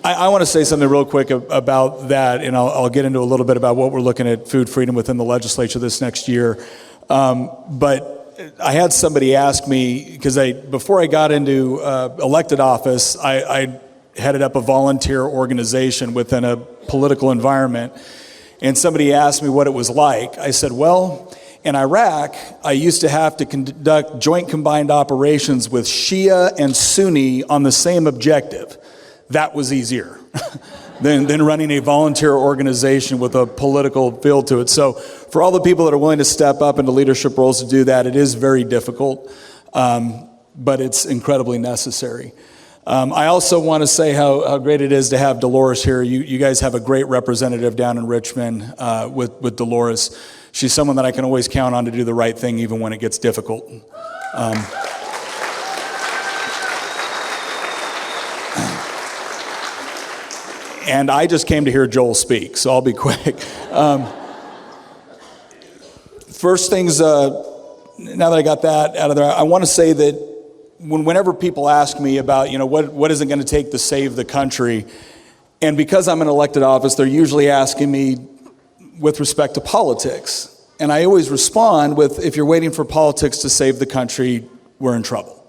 I want to say something real quick about that, and I'll get into a little bit about what we're looking at food freedom within the legislature this next year. But I had somebody ask me, because before I got into elected office, I headed up a volunteer organization within a political environment, and somebody asked me what it was like. I said, well, in Iraq, I used to have to conduct joint combined operations with Shia and Sunni on the same objective. That was easier than running a volunteer organization with a political feel to it. So for all the people that are willing to step up into leadership roles to do that, it is very difficult, but it's incredibly necessary. I also want to say how great it is to have Dolores here. You guys have a great representative down in Richmond with Dolores. She's someone that I can always count on to do the right thing even when it gets difficult. And I just came to hear Joel speak, so I'll be quick. First things, now that I got that out of there, I want to say that whenever people ask me about, what is it going to take to save the country, and because I'm in elected office, they're usually asking me with respect to politics. And I always respond with, if you're waiting for politics to save the country, we're in trouble.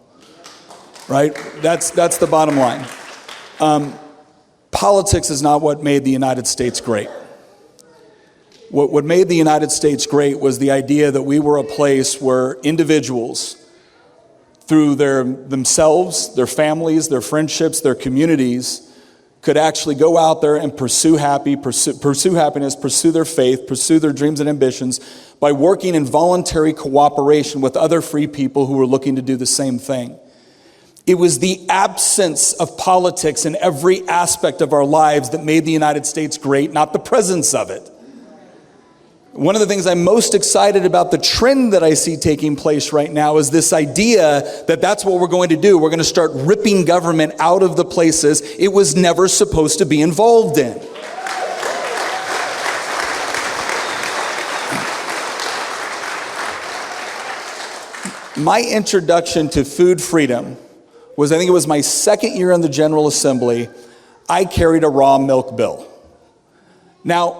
Right? That's the bottom line. Politics is not what made the United States great. What made the United States great was the idea that we were a place where individuals, through themselves, their families, their friendships, their communities, could actually go out there and pursue happiness, pursue their faith, pursue their dreams and ambitions by working in voluntary cooperation with other free people who were looking to do the same thing. It was the absence of politics in every aspect of our lives that made the United States great, not the presence of it. One of the things I'm most excited about, the trend that I see taking place right now, is this idea that that's what we're going to do. We're going to start ripping government out of the places it was never supposed to be involved in. My introduction to food freedom was, I think it was my second year in the General Assembly. I carried a raw milk bill. Now,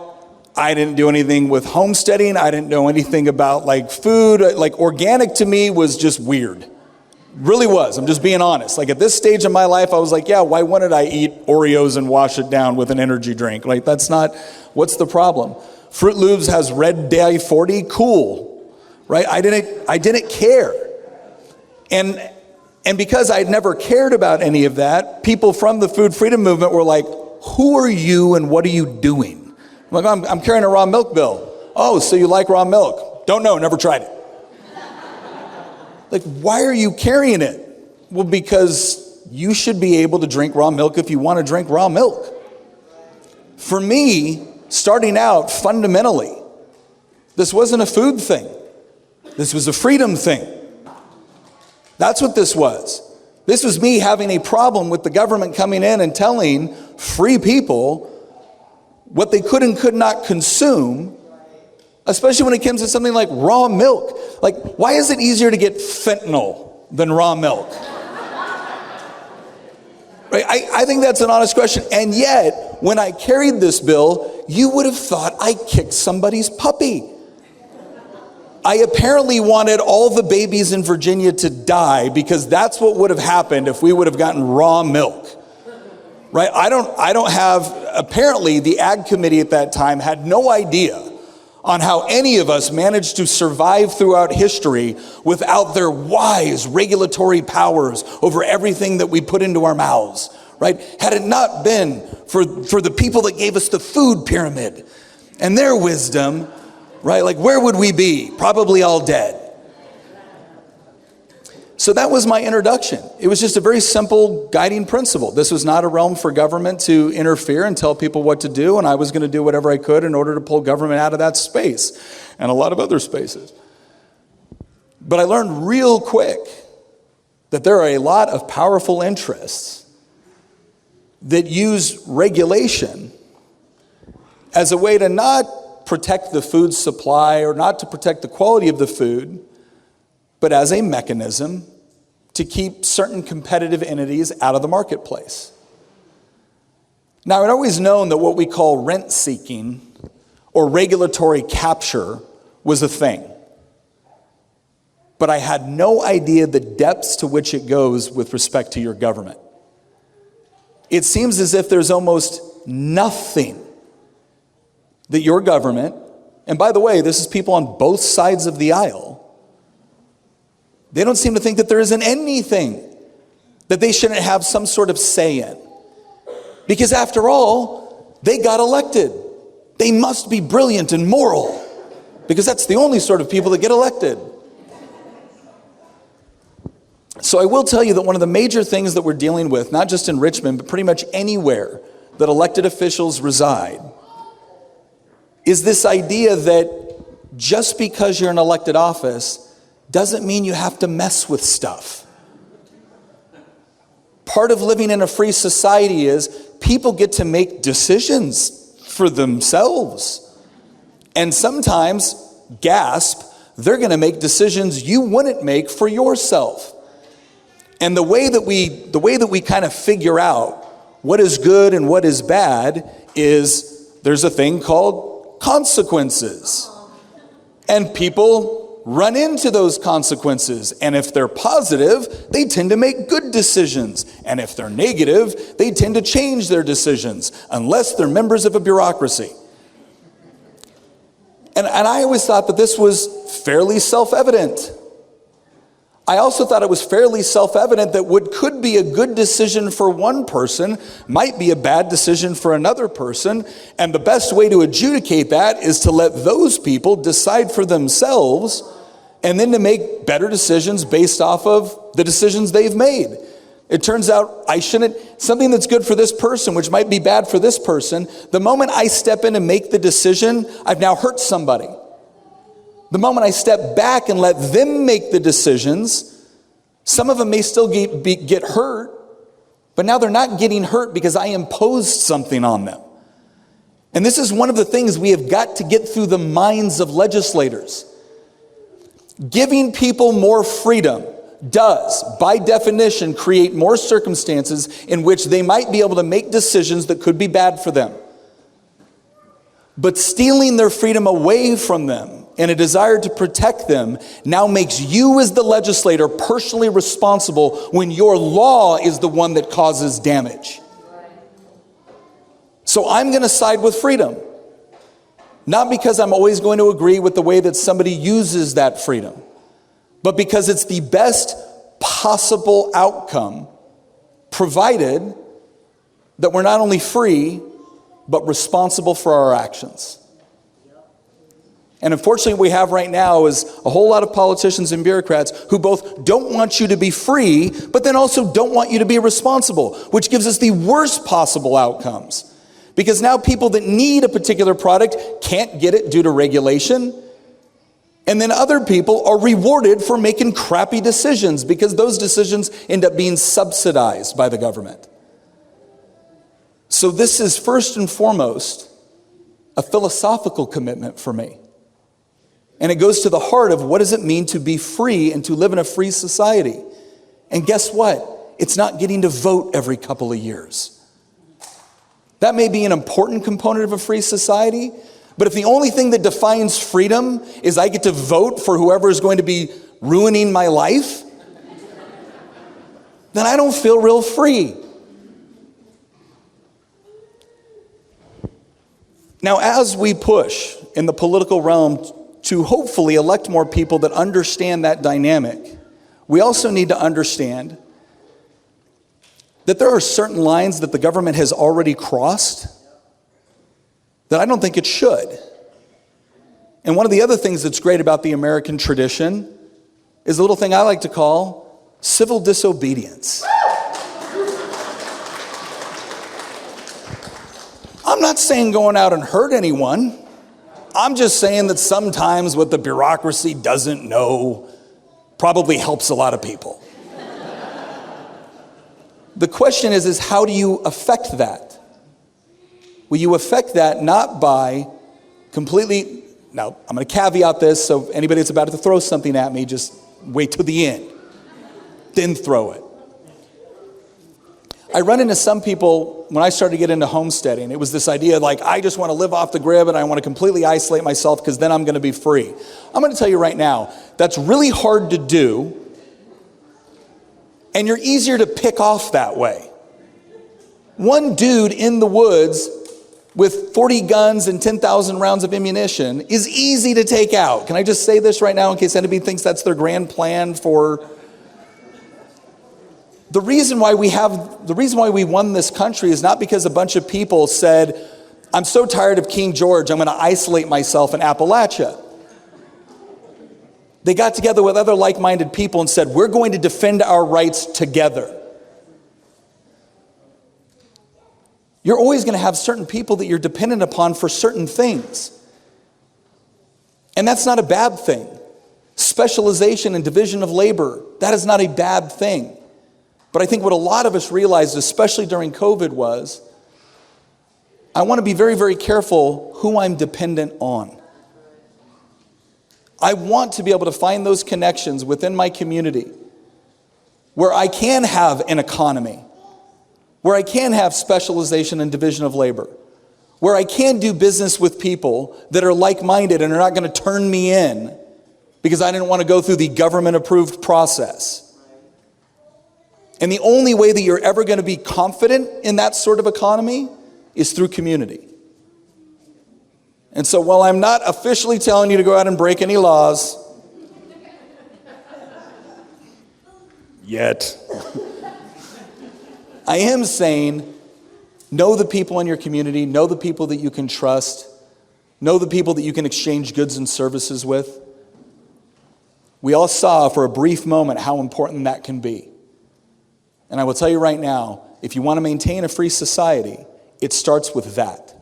I didn't do anything with homesteading. I didn't know anything about food. Organic to me was just weird. Really was. I'm just being honest. At this stage of my life, I was like, yeah, why wouldn't I eat Oreos and wash it down with an energy drink? That's not, what's the problem? Fruit Loops has red dye 40, cool. Right? I didn't care. And because I'd never cared about any of that, people from the food freedom movement were like, who are you and what are you doing? I'm like, I'm carrying a raw milk bill. Oh, so you like raw milk? Don't know, never tried it. Why are you carrying it? Well, because you should be able to drink raw milk if you want to drink raw milk. For me, starting out fundamentally, this wasn't a food thing. This was a freedom thing. That's what this was. This was me having a problem with the government coming in and telling free people what they could and could not consume, especially when it comes to something like raw milk. Why is it easier to get fentanyl than raw milk? Right? I think that's an honest question. And yet, when I carried this bill, you would have thought I kicked somebody's puppy. I apparently wanted all the babies in Virginia to die because that's what would have happened if we would have gotten raw milk. Right? I don't have, apparently the Ag Committee at that time had no idea on how any of us managed to survive throughout history without their wise regulatory powers over everything that we put into our mouths. Right? Had it not been for the people that gave us the food pyramid and their wisdom, right? Where would we be? Probably all dead. So that was my introduction. It was just a very simple guiding principle. This was not a realm for government to interfere and tell people what to do, and I was going to do whatever I could in order to pull government out of that space and a lot of other spaces. But I learned real quick that there are a lot of powerful interests that use regulation as a way to not protect the food supply or not to protect the quality of the food, but as a mechanism to keep certain competitive entities out of the marketplace. Now, I'd always known that what we call rent seeking or regulatory capture was a thing. But I had no idea the depths to which it goes with respect to your government. It seems as if there's almost nothing that your government, and by the way, this is people on both sides of the aisle, they don't seem to think that there isn't anything that they shouldn't have some sort of say in. Because after all, they got elected. They must be brilliant and moral, because that's the only sort of people that get elected. So I will tell you that one of the major things that we're dealing with, not just in Richmond, but pretty much anywhere that elected officials reside, is this idea that just because you're in elected office doesn't mean you have to mess with stuff. Part of living in a free society is people get to make decisions for themselves. And sometimes, gasp, they're going to make decisions you wouldn't make for yourself. And the way that we kind of figure out what is good and what is bad is there's a thing called consequences. And people run into those consequences. And if they're positive, they tend to make good decisions. And if they're negative, they tend to change their decisions, unless they're members of a bureaucracy. And I always thought that this was fairly self-evident. I also thought it was fairly self-evident that what could be a good decision for one person might be a bad decision for another person, and the best way to adjudicate that is to let those people decide for themselves and then to make better decisions based off of the decisions they've made. It turns out something that's good for this person, which might be bad for this person, the moment I step in and make the decision, I've now hurt somebody. The moment I step back and let them make the decisions, some of them may still get hurt, but now they're not getting hurt because I imposed something on them. And this is one of the things we have got to get through the minds of legislators. Giving people more freedom does, by definition, create more circumstances in which they might be able to make decisions that could be bad for them. But stealing their freedom away from them and a desire to protect them now makes you as the legislator personally responsible when your law is the one that causes damage. So I'm going to side with freedom. Not because I'm always going to agree with the way that somebody uses that freedom, but because it's the best possible outcome, provided that we're not only free, but responsible for our actions. And unfortunately, what we have right now is a whole lot of politicians and bureaucrats who both don't want you to be free, but then also don't want you to be responsible, which gives us the worst possible outcomes. Because now people that need a particular product can't get it due to regulation. And then other people are rewarded for making crappy decisions because those decisions end up being subsidized by the government. So this is first and foremost a philosophical commitment for me. And it goes to the heart of what does it mean to be free and to live in a free society. And guess what? It's not getting to vote every couple of years. That may be an important component of a free society, but if the only thing that defines freedom is I get to vote for whoever is going to be ruining my life, then I don't feel real free. Now, as we push in the political realm to hopefully elect more people that understand that dynamic, we also need to understand that there are certain lines that the government has already crossed that I don't think it should. And one of the other things that's great about the American tradition is a little thing I like to call civil disobedience. I'm not saying going out and hurt anyone. I'm just saying that sometimes what the bureaucracy doesn't know probably helps a lot of people. The question is how do you affect that? Well, you affect that not by completely, now I'm going to caveat this, so anybody that's about to throw something at me, just wait till the end, then throw it. I run into some people when I started to get into homesteading. It was this idea like, I just want to live off the grid and I want to completely isolate myself because then I'm going to be free. I'm going to tell you right now, that's really hard to do. And you're easier to pick off that way. One dude in the woods with 40 guns and 10,000 rounds of ammunition is easy to take out. Can I just say this right now in case anybody thinks that's their grand plan for... The reason why we won this country is not because a bunch of people said, I'm so tired of King George, I'm going to isolate myself in Appalachia. They got together with other like-minded people and said, we're going to defend our rights together. You're always going to have certain people that you're dependent upon for certain things. And that's not a bad thing. Specialization and division of labor, that is not a bad thing. But I think what a lot of us realized, especially during COVID, was I want to be very, very careful who I'm dependent on. I want to be able to find those connections within my community where I can have an economy, where I can have specialization and division of labor, where I can do business with people that are like-minded and are not going to turn me in because I didn't want to go through the government-approved process. And the only way that you're ever going to be confident in that sort of economy is through community. And so while I'm not officially telling you to go out and break any laws, yet, I am saying, know the people in your community, know the people that you can trust, know the people that you can exchange goods and services with. We all saw for a brief moment how important that can be. And I will tell you right now, if you want to maintain a free society, it starts with that.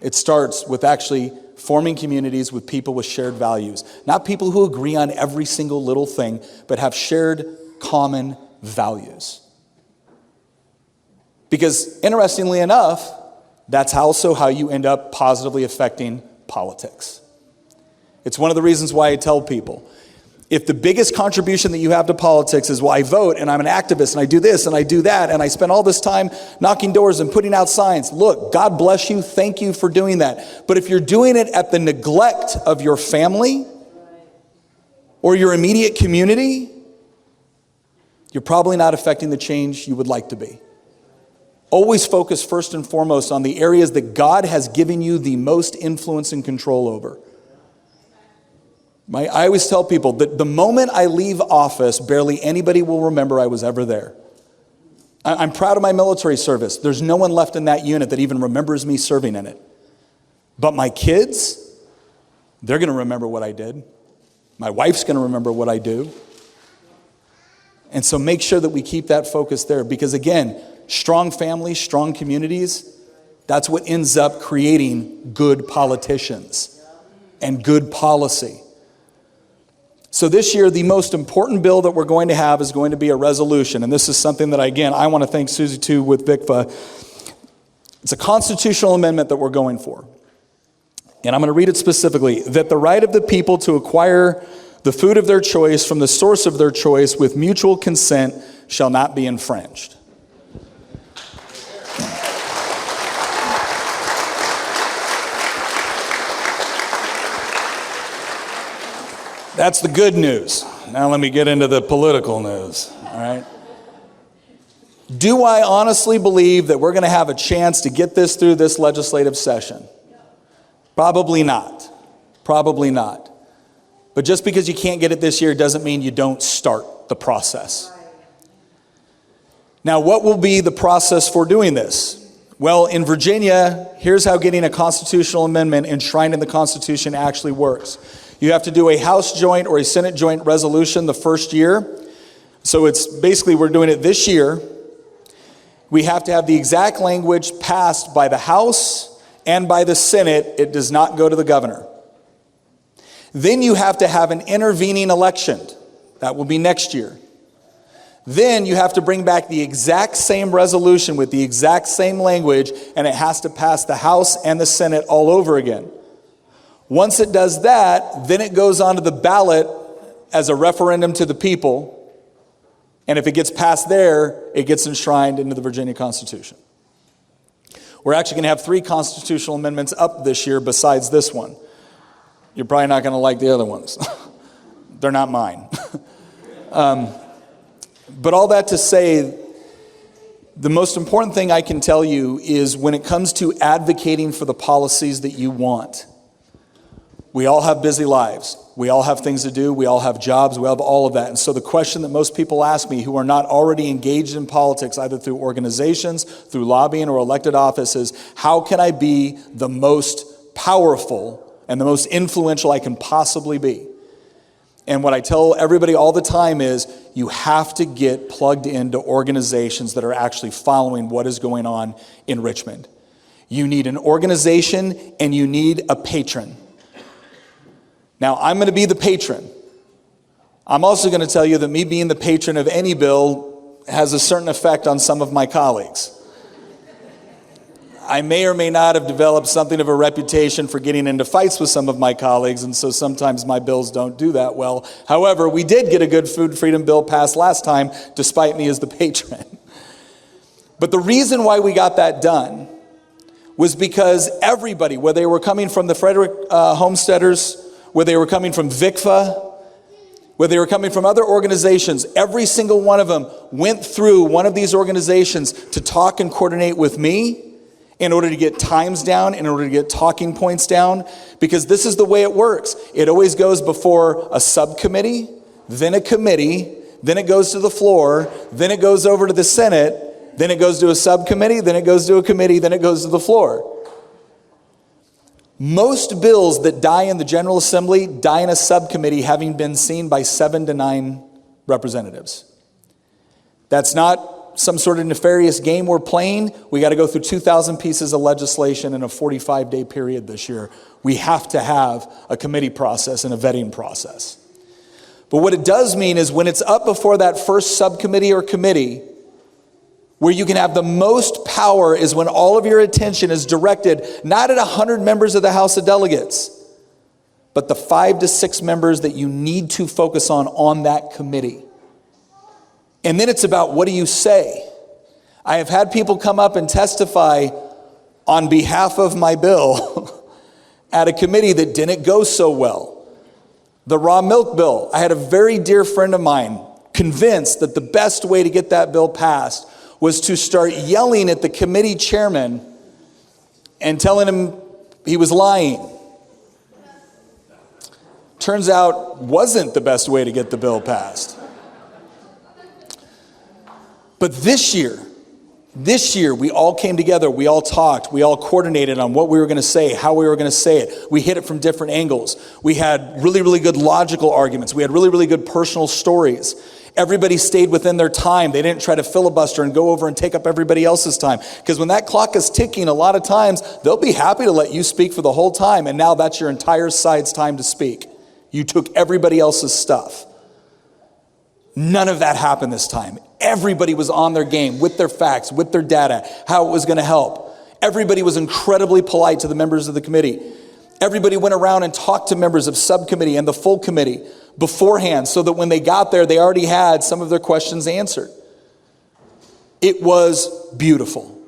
It starts with actually forming communities with people with shared values. Not people who agree on every single little thing, but have shared common values. Because interestingly enough, that's also how you end up positively affecting politics. It's one of the reasons why I tell people, if the biggest contribution that you have to politics is, well, I vote and I'm an activist and I do this and I do that and I spend all this time knocking doors and putting out signs. Look, God bless you. Thank you for doing that. But if you're doing it at the neglect of your family or your immediate community, you're probably not affecting the change you would like to be. Always focus first and foremost on the areas that God has given you the most influence and control over. I always tell people that the moment I leave office, barely anybody will remember I was ever there. I'm proud of my military service. There's no one left in that unit that even remembers me serving in it. But my kids, they're going to remember what I did. My wife's going to remember what I do. And so make sure that we keep that focus there. Because again, strong families, strong communities, that's what ends up creating good politicians and good policy. So this year, the most important bill that we're going to have is going to be a resolution. And this is something that, again, I want to thank Susie too with VICFA. It's a constitutional amendment that we're going for. And I'm going to read it specifically. That the right of the people to acquire the food of their choice from the source of their choice with mutual consent shall not be infringed. That's the good news. Now let me get into the political news, all right? Do I honestly believe that we're going to have a chance to get this through this legislative session? Probably not. Probably not. But just because you can't get it this year doesn't mean you don't start the process. Now, what will be the process for doing this? Well, in Virginia, here's how getting a constitutional amendment enshrined in the Constitution actually works. You have to do a House joint or a Senate joint resolution the first year. So it's basically, we're doing it this year. We have to have the exact language passed by the House and by the Senate. It does not go to the governor. Then you have to have an intervening election. That will be next year. Then you have to bring back the exact same resolution with the exact same language, and it has to pass the House and the Senate all over again. Once it does that, then it goes onto the ballot as a referendum to the people. And if it gets passed there, it gets enshrined into the Virginia Constitution. We're actually going to have 3 constitutional amendments up this year besides this one. You're probably not going to like the other ones. They're not mine. But all that to say, the most important thing I can tell you is when it comes to advocating for the policies that you want, we all have busy lives. We all have things to do. We all have jobs. We have all of that. And so the question that most people ask me who are not already engaged in politics, either through organizations, through lobbying, or elected office, is how can I be the most powerful and the most influential I can possibly be? And what I tell everybody all the time is you have to get plugged into organizations that are actually following what is going on in Richmond. You need an organization and you need a patron. Now, I'm going to be the patron. I'm also going to tell you that me being the patron of any bill has a certain effect on some of my colleagues. I may or may not have developed something of a reputation for getting into fights with some of my colleagues, and so sometimes my bills don't do that well. However, we did get a good food freedom bill passed last time, despite me as the patron. But the reason why we got that done was because everybody, whether they were coming from the Frederick Homesteaders, whether they were coming from VICFA, whether they were coming from other organizations, every single one of them went through one of these organizations to talk and coordinate with me in order to get times down, in order to get talking points down, because this is the way it works. It always goes before a subcommittee, then a committee, then it goes to the floor, then it goes over to the Senate, then it goes to a subcommittee, then it goes to a committee, then it goes to the floor. Most bills that die in the General Assembly die in a subcommittee having been seen by 7 to 9 representatives. That's not some sort of nefarious game we're playing. We got to go through 2,000 pieces of legislation in a 45-day period this year. We have to have a committee process and a vetting process. But what it does mean is when it's up before that first subcommittee or committee, where you can have the most power is when all of your attention is directed not at 100 members of the House of Delegates, but the 5 to 6 members that you need to focus on that committee. And then it's about what do you say? I have had people come up and testify on behalf of my bill at a committee that didn't go so well. The raw milk bill, I had a very dear friend of mine convinced that the best way to get that bill passed was to start yelling at the committee chairman and telling him he was lying. Turns out wasn't the best way to get the bill passed. But this year, we all came together, we all talked, we all coordinated on what we were going to say, how we were going to say it. We hit it from different angles. We had really, really good logical arguments. We had really, really good personal stories. Everybody stayed within their time. They didn't try to filibuster and go over and take up everybody else's time. Because when that clock is ticking, a lot of times, they'll be happy to let you speak for the whole time, and now that's your entire side's time to speak. You took everybody else's stuff. None of that happened this time. Everybody was on their game with their facts, with their data, how it was going to help. Everybody was incredibly polite to the members of the committee. Everybody went around and talked to members of subcommittee and the full committee beforehand so that when they got there, they already had some of their questions answered. It was beautiful.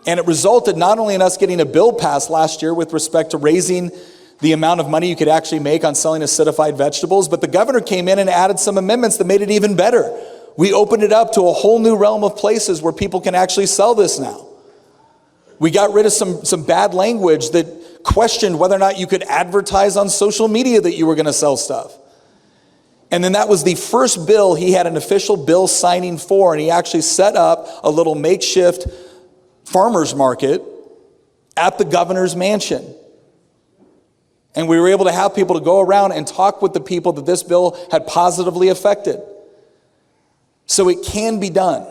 And it resulted not only in us getting a bill passed last year with respect to raising the amount of money you could actually make on selling acidified vegetables, but the governor came in and added some amendments that made it even better. We opened it up to a whole new realm of places where people can actually sell this now. We got rid of some bad language that questioned whether or not you could advertise on social media that you were going to sell stuff. And then that was the first bill he had an official bill signing for, and he actually set up a little makeshift farmer's market at the governor's mansion. And we were able to have people to go around and talk with the people that this bill had positively affected. So it can be done,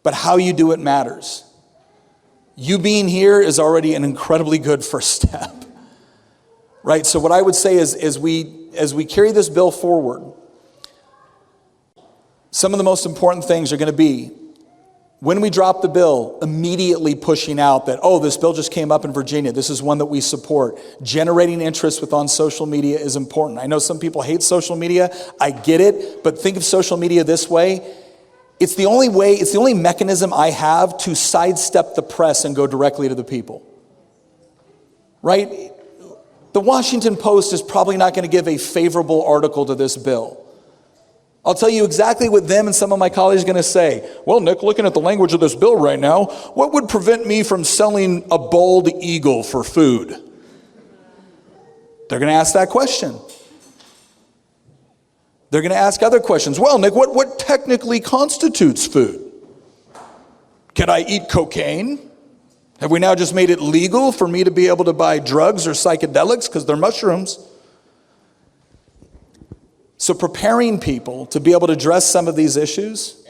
but how you do it matters. You being here is already an incredibly good first step, right? So what I would say is as we carry this bill forward, some of the most important things are going to be When we drop the bill, immediately pushing out that, oh, this bill just came up in Virginia. This is one that we support. Generating interest on social media is important. I know some people hate social media. I get it. But think of social media this way. It's the only mechanism I have to sidestep the press and go directly to the people. Right? The Washington Post is probably not going to give a favorable article to this bill. I'll tell you exactly what them and some of my colleagues are going to say. Well, Nick, looking at the language of this bill right now, what would prevent me from selling a bald eagle for food? They're going to ask that question. They're going to ask other questions. Well, Nick, what technically constitutes food? Can I eat cocaine? Have we now just made it legal for me to be able to buy drugs or psychedelics because they're mushrooms? So preparing people to be able to address some of these issues,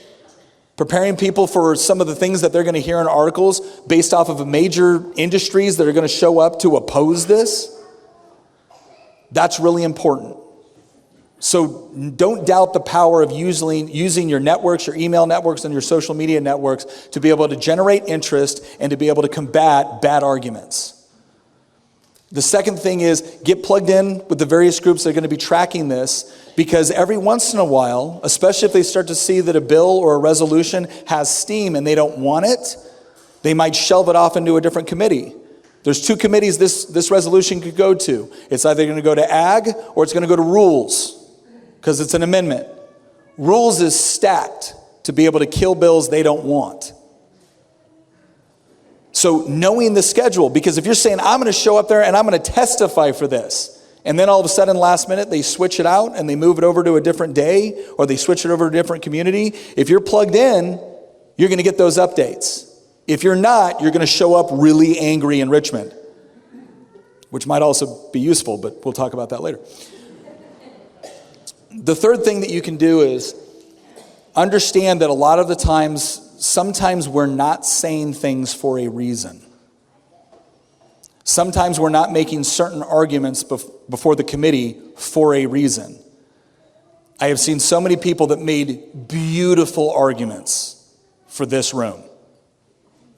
preparing people for some of the things that they're going to hear in articles based off of major industries that are going to show up to oppose this, that's really important. So don't doubt the power of using your networks, your email networks, and your social media networks to be able to generate interest and to be able to combat bad arguments. The second thing is get plugged in with the various groups that are going to be tracking this, because every once in a while, especially if they start to see that a bill or a resolution has steam and they don't want it, they might shelve it off into a different committee. There's two committees this resolution could go to. It's either going to go to Ag or it's going to go to Rules, because it's an amendment. Rules is stacked to be able to kill bills they don't want. So knowing the schedule, because if you're saying, I'm going to show up there and I'm going to testify for this, and then all of a sudden last minute they switch it out and they move it over to a different day or they switch it over to a different community, if you're plugged in, you're going to get those updates. If you're not, you're going to show up really angry in Richmond, which might also be useful, but we'll talk about that later. The third thing that you can do is understand that a lot of the times, sometimes we're not saying things for a reason. Sometimes we're not making certain arguments before the committee for a reason. I have seen so many people that made beautiful arguments for this room.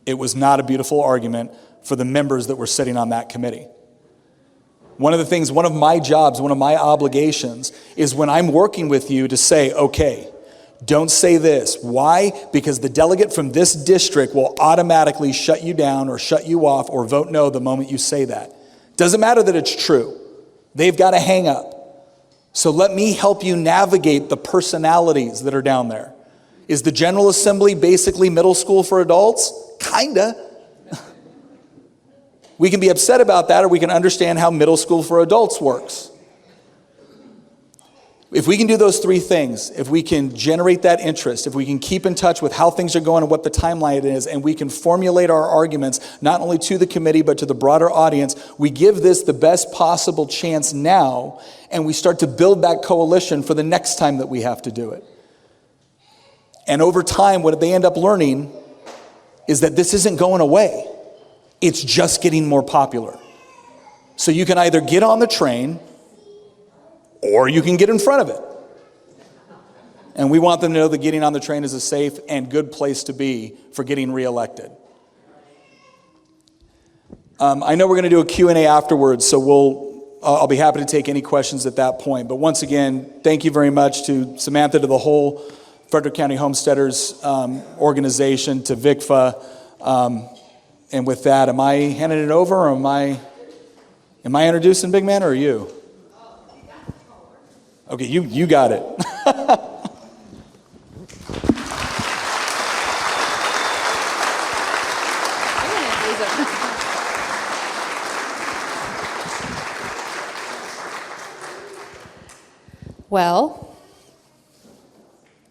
It was not a beautiful argument for the members that were sitting on that committee. One of my jobs, one of my obligations is when I'm working with you to say, okay, don't say this. Why? Because the delegate from this district will automatically shut you down or shut you off or vote no the moment you say that. Doesn't matter that it's true. They've got a hang up. So let me help you navigate the personalities that are down there. Is the General Assembly basically middle school for adults? Kinda. We can be upset about that, or we can understand how middle school for adults works. If we can do those three things, if we can generate that interest, if we can keep in touch with how things are going and what the timeline is, and we can formulate our arguments not only to the committee but to the broader audience, we give this the best possible chance now, and we start to build that coalition for the next time that we have to do it. And over time, what they end up learning is that this isn't going away. It's just getting more popular. So you can either get on the train or you can get in front of it. And we want them to know that getting on the train is a safe and good place to be for getting reelected. I know we're going to do a Q&A afterwards, so I'll be happy to take any questions at that point. But once again, thank you very much to Samantha, to the whole Frederick County Homesteaders organization, to VICFA. And with that, am I handing it over, or am I introducing Big Man, or are you? Okay, you got it. Well,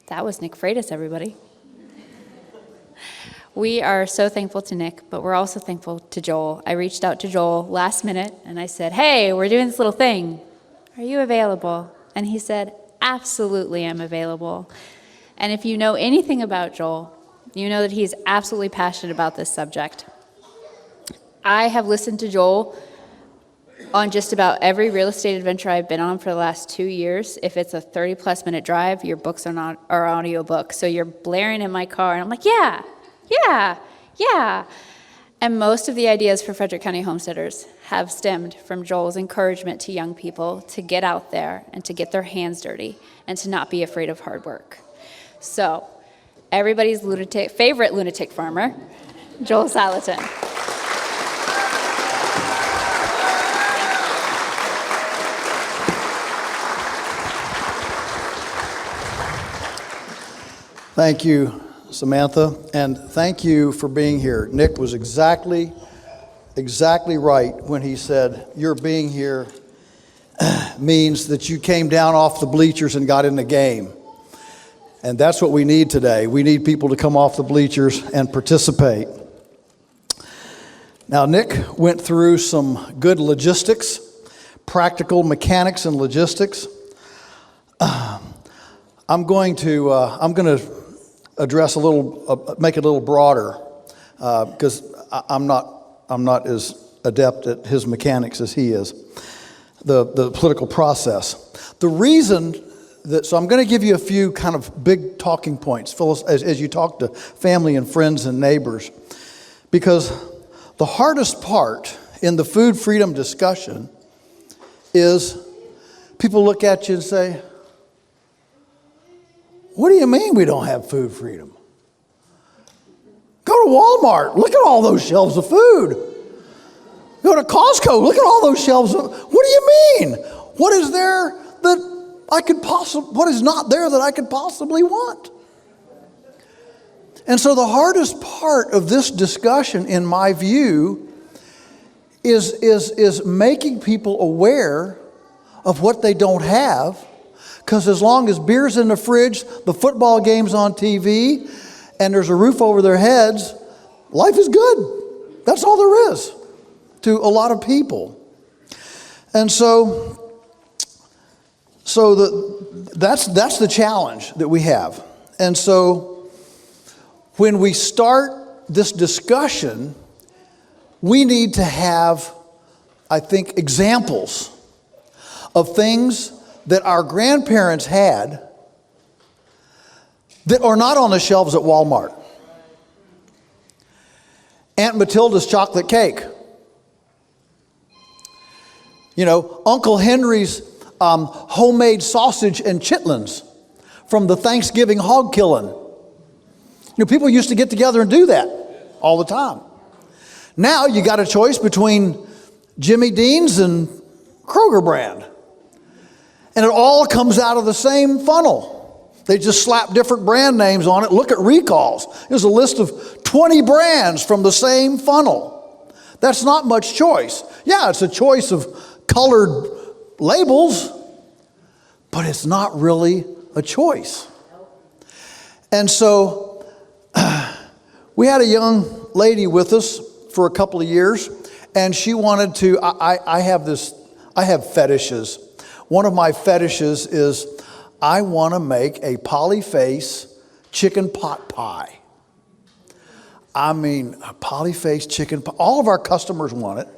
that was Nick Freitas, everybody. We are so thankful to Nick, but we're also thankful to Joel. I reached out to Joel last minute, and I said, hey, we're doing this little thing. Are you available? And he said, absolutely, I'm available. And if you know anything about Joel, you know that he's absolutely passionate about this subject. I have listened to Joel on just about every real estate adventure I've been on for the last 2 years. If it's a 30-plus minute drive, your books are audio books. So you're blaring in my car, and I'm like, yeah, Yeah. And most of the ideas for Frederick County Homesteaders have stemmed from Joel's encouragement to young people to get out there and to get their hands dirty and to not be afraid of hard work. So, everybody's favorite lunatic farmer, Joel Salatin. Thank you, Samantha, and thank you for being here. Nick was exactly right when he said your being here means that you came down off the bleachers and got in the game. And that's what we need today. We need people to come off the bleachers and participate. Now, Nick went through some good logistics, practical mechanics and logistics. I'm going to address a little, make it a little broader, because I'm not as adept at his mechanics as he is. The political process. The reason so I'm going to give you a few kind of big talking points, Phyllis, as you talk to family and friends and neighbors, because the hardest part in the food freedom discussion is people look at you and say, "What do you mean we don't have food freedom? Go to Walmart, look at all those shelves of food. Go to Costco, look at all those shelves of, what do you mean? What is there that what is not there that I could possibly want?" And so the hardest part of this discussion, in my view, is making people aware of what they don't have. Because as long as beer's in the fridge, the football game's on TV, and there's a roof over their heads, life is good. That's all there is to a lot of people. And that's the challenge that we have. And so when we start this discussion, we need to have, I think, examples of things that our grandparents had that are not on the shelves at Walmart. Aunt Matilda's chocolate cake. Uncle Henry's homemade sausage and chitlins from the Thanksgiving hog killing. People used to get together and do that all the time. Now you got a choice between Jimmy Dean's and Kroger brand. And it all comes out of the same funnel. They just slap different brand names on it. Look at recalls. There's a list of 20 brands from the same funnel. That's not much choice. Yeah, it's a choice of colored labels, but it's not really a choice. And so we had a young lady with us for a couple of years, and she wanted to, I have fetishes. One of my fetishes is I want to make a polyface chicken pot pie. I mean, a polyface chicken pie. All of our customers want it.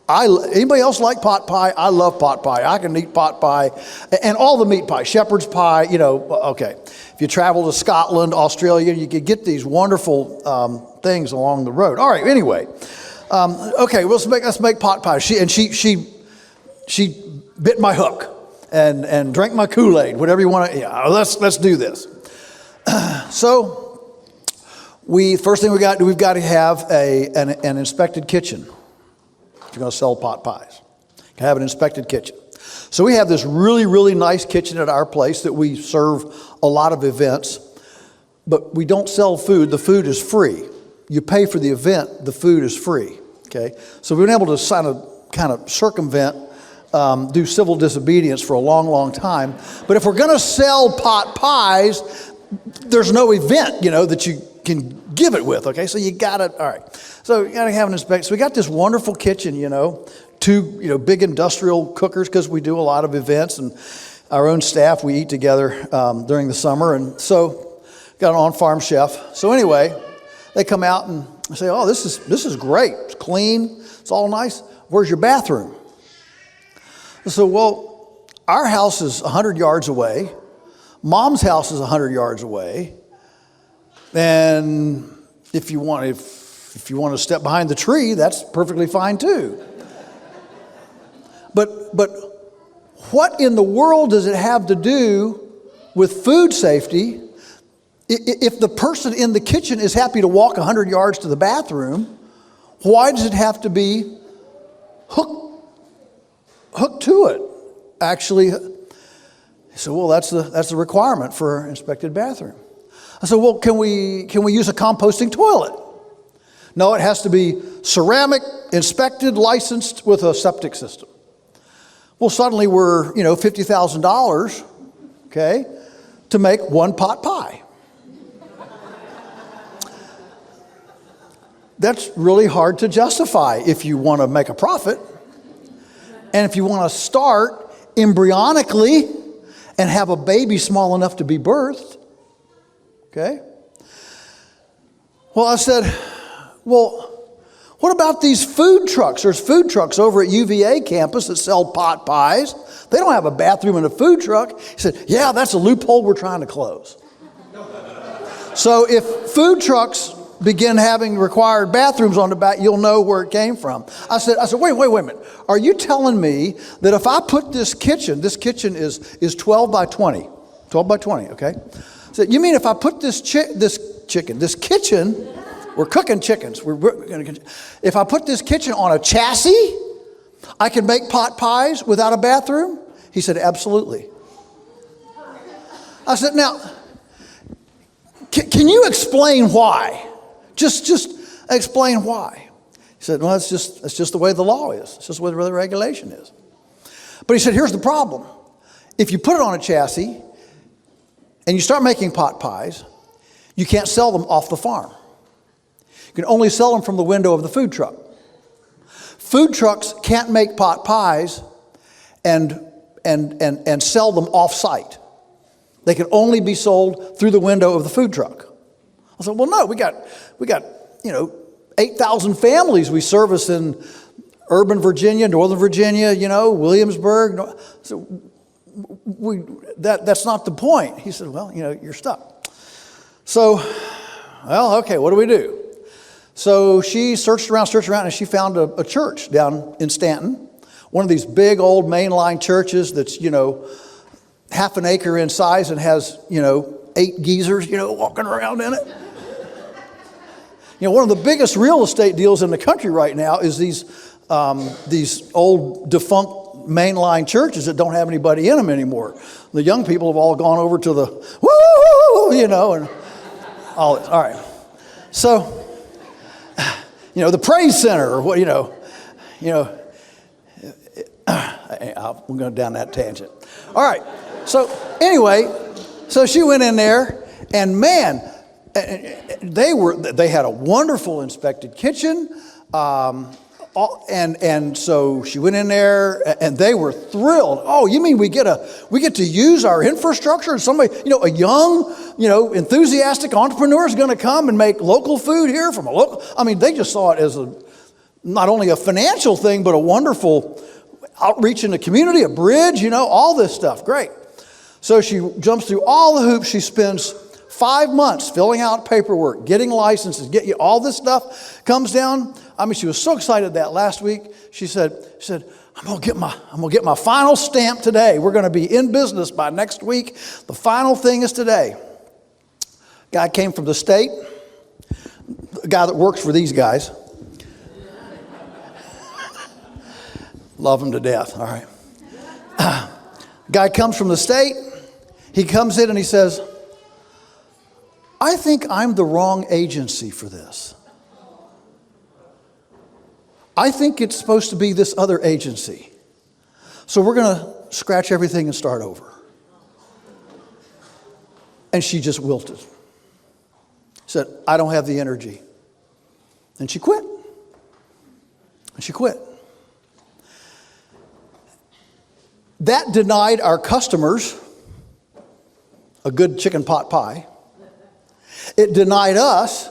Anybody else like pot pie? I love pot pie. I can eat pot pie and all the meat pie, shepherd's pie, okay. If you travel to Scotland, Australia, you could get these wonderful things along the road. All right, anyway. Okay, let's make pot pie. She bit my hook and drank my Kool-Aid, whatever you want to. Yeah, let's do this. So first thing we've got to have an inspected kitchen. If you're going to sell pot pies, you can have an inspected kitchen. So we have this really, really nice kitchen at our place that we serve a lot of events, but we don't sell food. The food is free. You pay for the event, the food is free. Okay, so we've been able to kind of circumvent, do civil disobedience for a long, long time. But if we're going to sell pot pies, there's no event, that you can give it with. Okay, so you got to, all right. So you got to have an inspection. So we got this wonderful kitchen, two, big industrial cookers because we do a lot of events, and our own staff, we eat together during the summer. And so got an on-farm chef. So anyway, they come out and say, "Oh, this is great. It's clean. It's all nice. Where's your bathroom?" So, well, our house is 100 yards away. Mom's house is 100 yards away. And If you want to step behind the tree, that's perfectly fine too. But what in the world does it have to do with food safety if the person in the kitchen is happy to walk 100 yards to the bathroom? Why does it have to be hooked to it? Actually, so well, that's the requirement for an inspected bathroom. I said, well, can we use a composting toilet? No, it has to be ceramic, inspected, licensed with a septic system. Well, suddenly we're, $50,000, okay, to make one pot pie. That's really hard to justify if you want to make a profit. And if you want to start embryonically and have a baby small enough to be birthed, okay? Well, I said, well, what about these food trucks? There's food trucks over at UVA campus that sell pot pies. They don't have a bathroom in a food truck. He said, yeah, that's a loophole we're trying to close. So if food trucks begin having required bathrooms on the back, you'll know where it came from. I said, wait a minute. Are you telling me that if I put this kitchen is 12 by 20, okay? So you mean if I put this kitchen, we're cooking chickens. If I put this kitchen on a chassis, I can make pot pies without a bathroom? He said, absolutely. I said, now, can you explain why? Just explain why. He said, well, it's just the way the law is. It's just the way the regulation is. But he said, here's the problem. If you put it on a chassis and you start making pot pies, you can't sell them off the farm. You can only sell them from the window of the food truck. Food trucks can't make pot pies and sell them off-site. They can only be sold through the window of the food truck. I said, well, no, we got 8,000 families we service in urban Virginia, Northern Virginia, Williamsburg. So that's not the point. He said, well, you're stuck. So, well, okay, what do we do? So she searched around, and she found a church down in Stanton, one of these big old mainline churches that's, half an acre in size and has, 8 geezers, walking around in it. One of the biggest real estate deals in the country right now is these old defunct mainline churches that don't have anybody in them anymore. The young people have all gone over to the woo, and all right. So, the praise center, or what, we're going down that tangent. All right. So anyway, so she went in there, and man, they had a wonderful inspected kitchen, and so she went in there, and they were thrilled. Oh, you mean we get to use our infrastructure? And somebody, a young, enthusiastic entrepreneur is going to come and make local food here from a local. I mean, they just saw it as not only a financial thing, but a wonderful outreach in the community, a bridge, all this stuff. Great. So she jumps through all the hoops. She spends 5 months filling out paperwork, getting licenses, all this stuff comes down. I mean, she was so excited that last week. She said, I'm gonna get my final stamp today. We're gonna be in business by next week. The final thing is today. Guy came from the state, a guy that works for these guys. Love him to death, all right. Guy comes from the state. He comes in and he says, I think I'm the wrong agency for this. I think it's supposed to be this other agency. So we're going to scratch everything and start over. And she just wilted. Said, I don't have the energy. And she quit. That denied our customers a good chicken pot pie. It denied us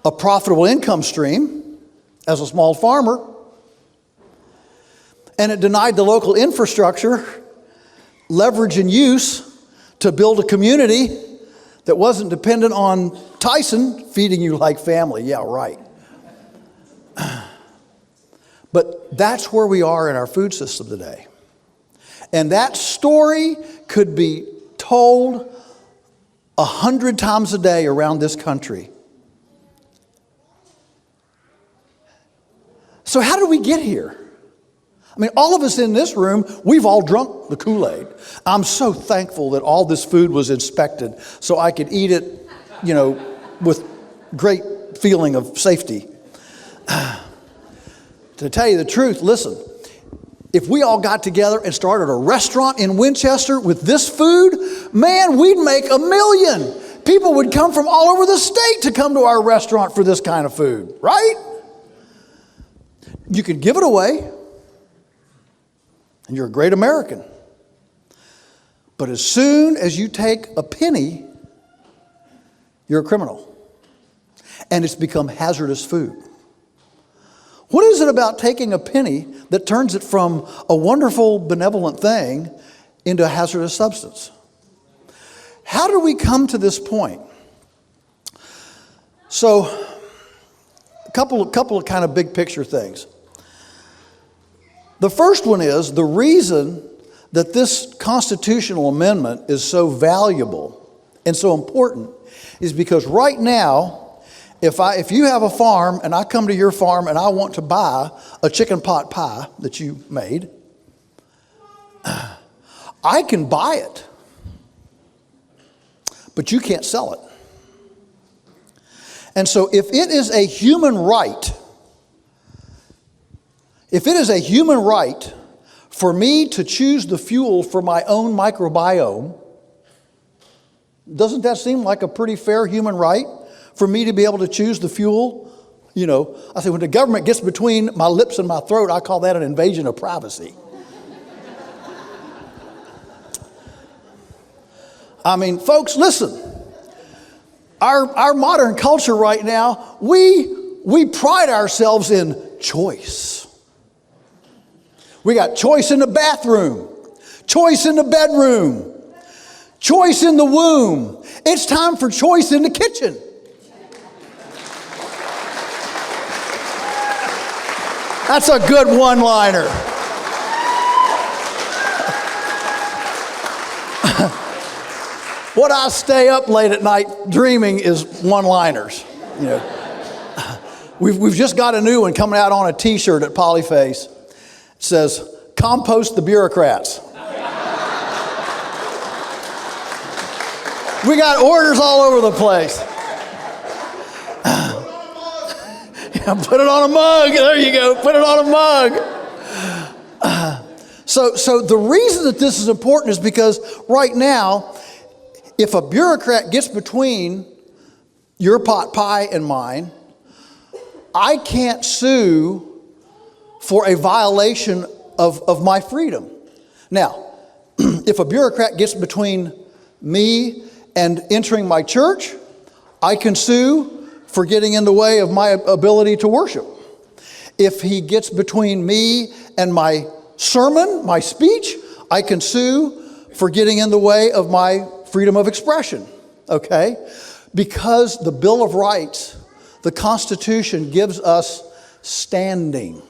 a profitable income stream as a small farmer. And it denied the local infrastructure, leverage and use to build a community that wasn't dependent on Tyson feeding you like family. Yeah, right. But that's where we are in our food system today. And that story could be told 100 times a day around this country. So how did we get here? I mean, all of us in this room, we've all drunk the Kool-Aid. I'm so thankful that all this food was inspected so I could eat it, with great feeling of safety. To tell you the truth, listen, if we all got together and started a restaurant in Winchester with this food, man, we'd make $1 million. People would come from all over the state to come to our restaurant for this kind of food, right? You could give it away, and you're a great American. But as soon as you take a penny, you're a criminal. And it's become hazardous food. What is it about taking a penny that turns it from a wonderful, benevolent thing into a hazardous substance? How did we come to this point? So, a couple of kind of big picture things. The first one is the reason that this constitutional amendment is so valuable and so important is because right now, if you have a farm and I come to your farm and I want to buy a chicken pot pie that you made, I can buy it, but you can't sell it. And so if it is a human right, for me to choose the fuel for my own microbiome, doesn't that seem like a pretty fair human right? For me to be able to choose the fuel? I say when the government gets between my lips and my throat, I call that an invasion of privacy. I mean, folks, listen. Our modern culture right now, we pride ourselves in choice. We got choice in the bathroom, choice in the bedroom, choice in the womb. It's time for choice in the kitchen. That's a good one-liner. What I stay up late at night dreaming is one-liners. We've just got a new one coming out on a T-shirt at Polyface. It says, "Compost the bureaucrats." We got orders all over the place. Put it on a mug. There you go. Put it on a mug. So the reason that this is important is because right now, if a bureaucrat gets between your pot pie and mine, I can't sue for a violation of my freedom. Now, if a bureaucrat gets between me and entering my church, I can sue for getting in the way of my ability to worship. If he gets between me and my sermon, my speech, I can sue for getting in the way of my freedom of expression, okay? Because the Bill of Rights, the Constitution, gives us standing.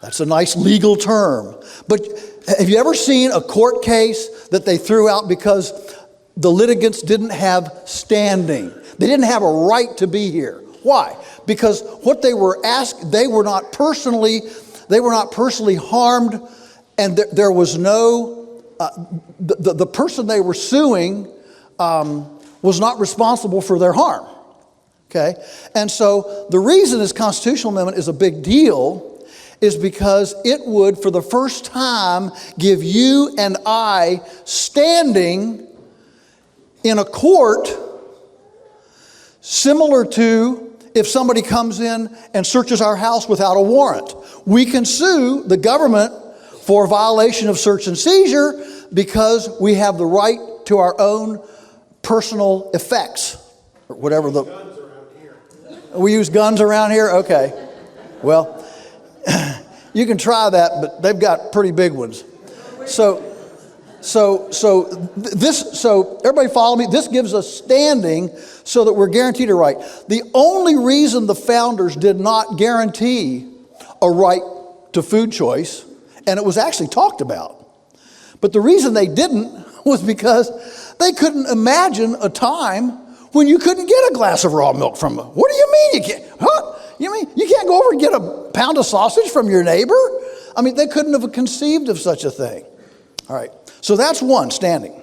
That's a nice legal term. But have you ever seen a court case that they threw out because the litigants didn't have standing? They didn't have a right to be here. Why? Because what they were asked, they were not personally harmed, and there was no, the person they were suing was not responsible for their harm. Okay? And so the reason this constitutional amendment is a big deal is because it would, for the first time, give you and I standing in a court similar to if somebody comes in and searches our house without a warrant. We can sue the government for violation of search and seizure because we have the right to our own personal effects, or whatever the... Guns around here. We use guns around here? Okay. Well, you can try that, but they've got pretty big ones. So So everybody follow me. This gives us standing so that we're guaranteed a right. The only reason the founders did not guarantee a right to food choice, and it was actually talked about, but the reason they didn't was because they couldn't imagine a time when you couldn't get a glass of raw milk from them. What do you mean you can't? Huh? You mean you can't go over and get a pound of sausage from your neighbor? I mean, they couldn't have conceived of such a thing. All right, so that's one, standing.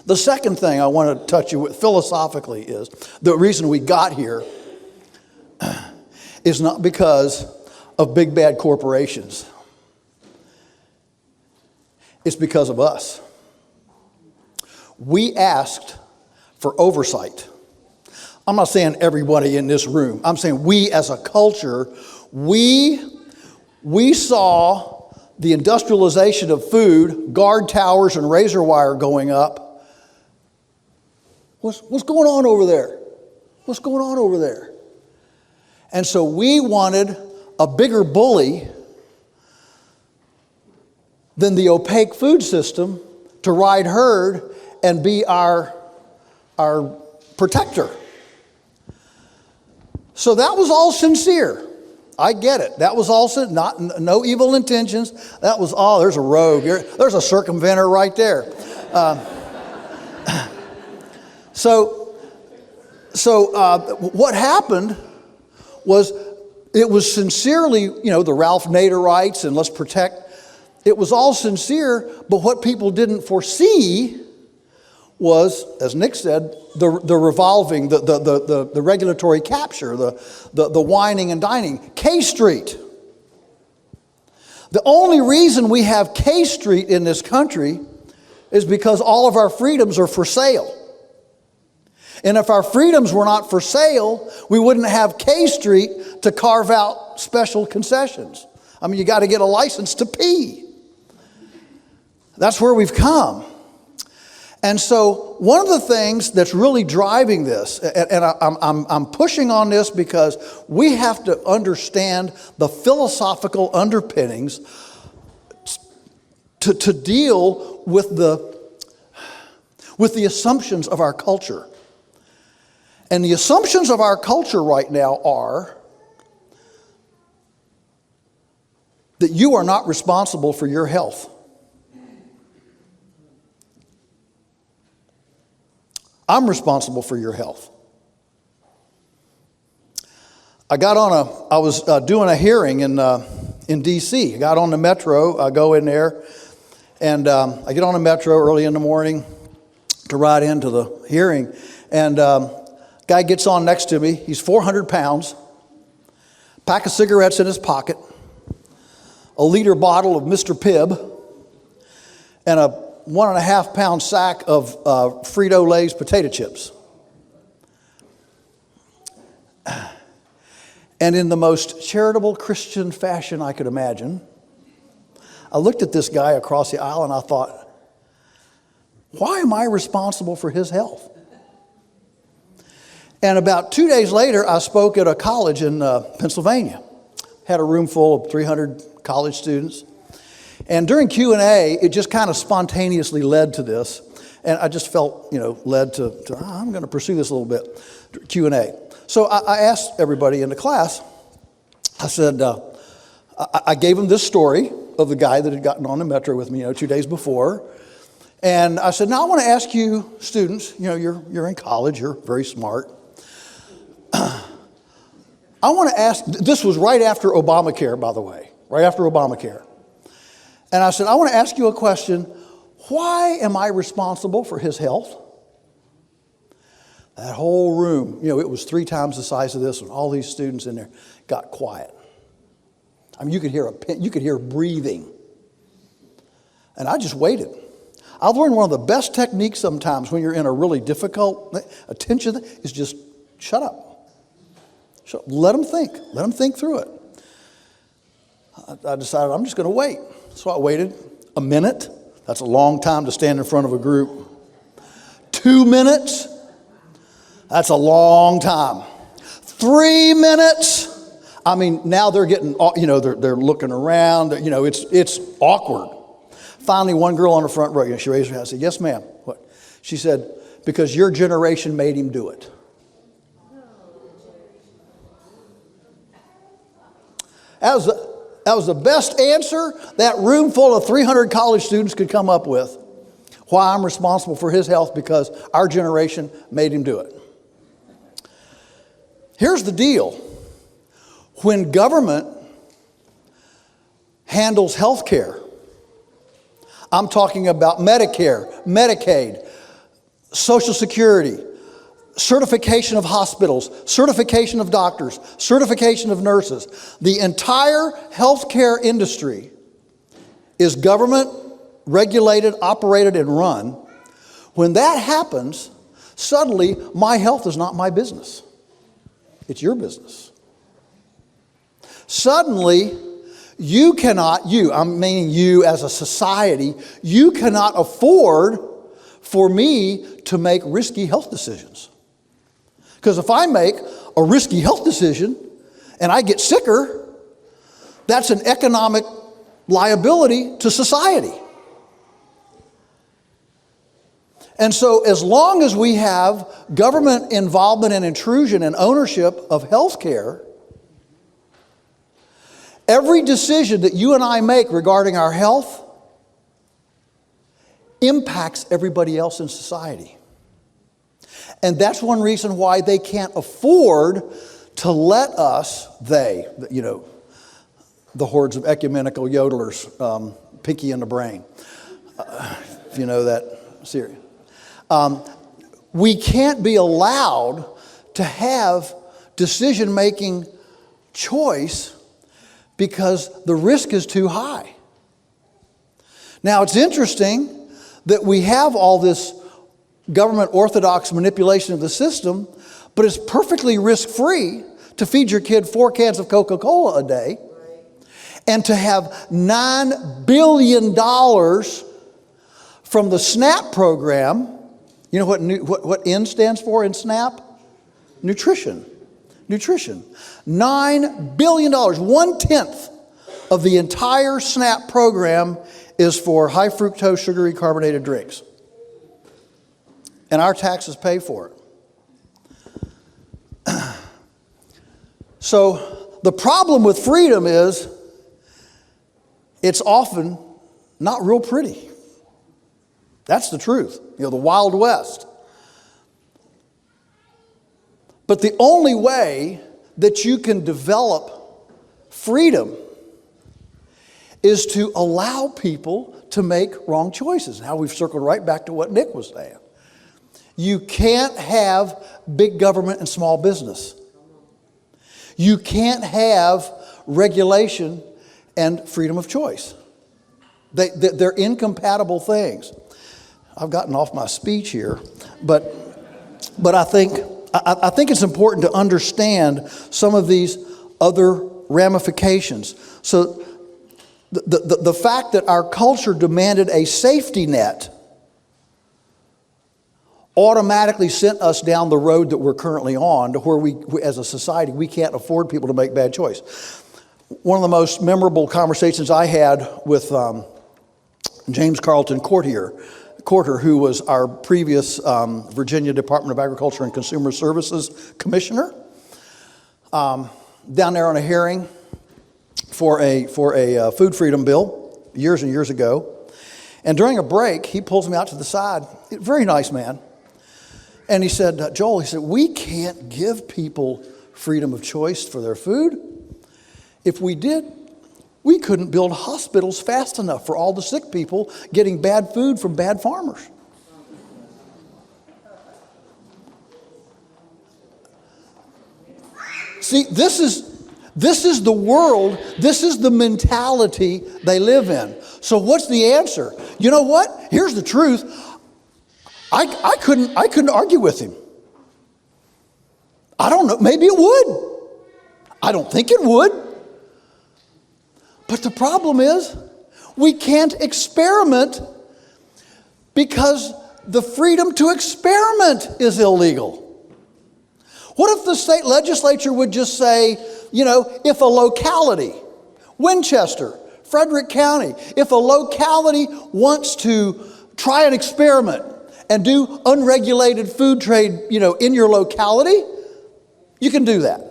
The second thing I want to touch you with philosophically is the reason we got here is not because of big bad corporations. It's because of us. We asked for oversight. I'm not saying everybody in this room. I'm saying we as a culture, we saw the industrialization of food, guard towers and razor wire going up. What's going on over there? What's going on over there? And so we wanted a bigger bully than the opaque food system to ride herd and be our protector. So that was all sincere. I get it. That was also no evil intentions. That was, there's a rogue. There's a circumventer right there. So what happened was it was sincerely, the Ralph Nader rights and let's protect. It was all sincere, but what people didn't foresee was, as Nick said, the revolving, the regulatory capture, the whining and dining. K Street. The only reason we have K Street in this country is because all of our freedoms are for sale. And if our freedoms were not for sale, we wouldn't have K Street to carve out special concessions. I mean, you got to get a license to pee. That's where we've come. And so one of the things that's really driving this, and I'm pushing on this because we have to understand the philosophical underpinnings to deal with the assumptions of our culture. And the assumptions of our culture right now are that you are not responsible for your health. I'm responsible for your health. I was doing a hearing in D.C. I got on the metro. I go in there, and I get on the metro early in the morning to ride into the hearing. And guy gets on next to me. He's 400 pounds, pack of cigarettes in his pocket, a liter bottle of Mr. Pibb, and a 1.5 pound sack of Frito-Lay's potato chips. And in the most charitable Christian fashion I could imagine, I looked at this guy across the aisle and I thought, why am I responsible for his health? And about 2 days later, I spoke at a college in Pennsylvania. Had a room full of 300 college students. And during Q&A, it just kind of spontaneously led to this. And I just felt, led to I'm going to pursue this a little bit, Q&A. So I asked everybody in the class, I said, I gave them this story of the guy that had gotten on the metro with me, 2 days before. And I said, now I want to ask you students, you're in college, you're very smart. I want to ask, this was right after Obamacare, by the way, right after Obamacare. And I said, I want to ask you a question. Why am I responsible for his health? That whole room, it was 3 times the size of this one. All these students in there got quiet. I mean, you could hear breathing. And I just waited. I've learned one of the best techniques sometimes when you're in a really difficult attention is just shut up. Let them think. Let them think through it. I decided I'm just going to wait. So I waited a minute. That's a long time to stand in front of a group. 2 minutes. That's a long time. 3 minutes. I mean, now they're getting, they're looking around. It's awkward. Finally, one girl on the front row, she raised her hand and said, yes, ma'am. What? She said, because your generation made him do it. That was the best answer that room full of 300 college students could come up with. Why I'm responsible for his health, because our generation made him do it. Here's the deal. When government handles health care, I'm talking about Medicare, Medicaid, Social Security, certification of hospitals, certification of doctors, certification of nurses. The entire healthcare industry is government regulated, operated, and run. When that happens, suddenly my health is not my business. It's your business. Suddenly, I'm meaning you as a society, you cannot afford for me to make risky health decisions. Because if I make a risky health decision and I get sicker, that's an economic liability to society. And so as long as we have government involvement and intrusion and ownership of health care, every decision that you and I make regarding our health impacts everybody else in society. And that's one reason why they can't afford to let us, the hordes of ecumenical yodelers, pinky in the brain, if you know that series. We can't be allowed to have decision-making choice because the risk is too high. Now, it's interesting that we have all this government orthodox manipulation of the system, but it's perfectly risk-free to feed your kid 4 cans of Coca-Cola a day and to have $9 billion from the SNAP program. You know what N stands for in SNAP? Nutrition. $9 billion, 1/10 of the entire SNAP program is for high fructose sugary carbonated drinks. And our taxes pay for it. So the problem with freedom is it's often not real pretty. That's the truth. The Wild West. But the only way that you can develop freedom is to allow people to make wrong choices. Now we've circled right back to what Nick was saying. You can't have big government and small business. You can't have regulation and freedom of choice. They're incompatible things. I've gotten off my speech here, but I think it's important to understand some of these other ramifications. So the fact that our culture demanded a safety net automatically sent us down the road that we're currently on to where we as a society, we can't afford people to make bad choice. One of the most memorable conversations I had with James Carlton Courter, who was our previous Virginia Department of Agriculture and Consumer Services Commissioner, down there on a hearing for a food freedom bill years and years ago. And during a break, he pulls me out to the side, very nice man. And he said, Joel, we can't give people freedom of choice for their food. If we did, we couldn't build hospitals fast enough for all the sick people getting bad food from bad farmers. See, this is the world, this is the mentality they live in. So what's the answer? You know what? Here's the truth. I couldn't argue with him. I don't know, maybe it would. I don't think it would. But the problem is, we can't experiment because the freedom to experiment is illegal. What if the state legislature would just say, if a locality, Winchester, Frederick County, if a locality wants to try an experiment and do unregulated food trade, in your locality, you can do that.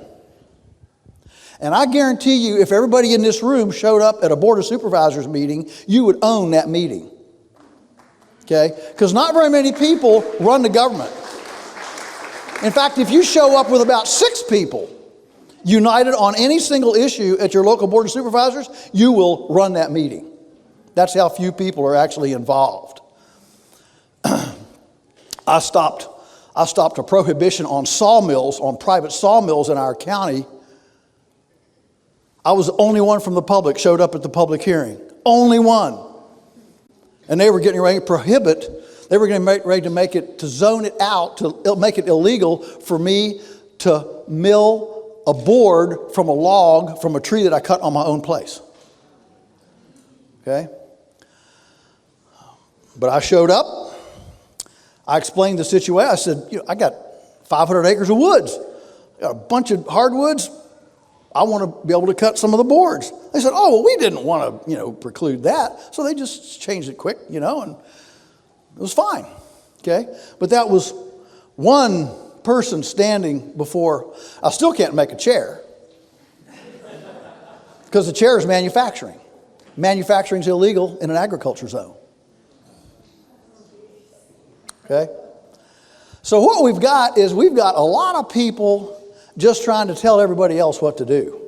And I guarantee you, if everybody in this room showed up at a Board of Supervisors meeting, you would own that meeting. Okay? Because not very many people run the government. In fact, if you show up with about 6 people united on any single issue at your local Board of Supervisors, you will run that meeting. That's how few people are actually involved. I stopped a prohibition on sawmills, on private sawmills in our county. I was the only one from the public showed up at the public hearing. Only one. And they were getting ready to prohibit, they were getting ready to make it, to zone it out, to make it illegal for me to mill a board from a log from a tree that I cut on my own place. Okay? But I showed up. I explained the situation. I said, I got 500 acres of woods. I got a bunch of hardwoods. I want to be able to cut some of the boards. They said, oh, well, we didn't want to, preclude that. So they just changed it quick, and it was fine. Okay? But that was one person standing before. I still can't make a chair because the chair is manufacturing. Manufacturing is illegal in an agriculture zone. Okay? So what we've got is we've got a lot of people just trying to tell everybody else what to do.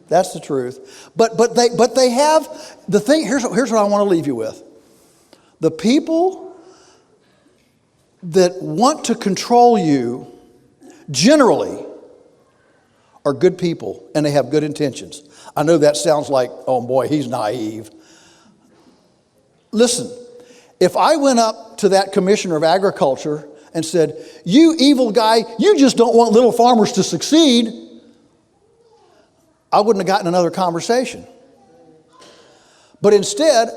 That's the truth. But they have the thing. Here's what I want to leave you with. The people that want to control you generally are good people and they have good intentions. I know that sounds like, oh boy, he's naive. Listen, if I went up to that commissioner of agriculture and said, you evil guy, you just don't want little farmers to succeed, I wouldn't have gotten another conversation. But instead,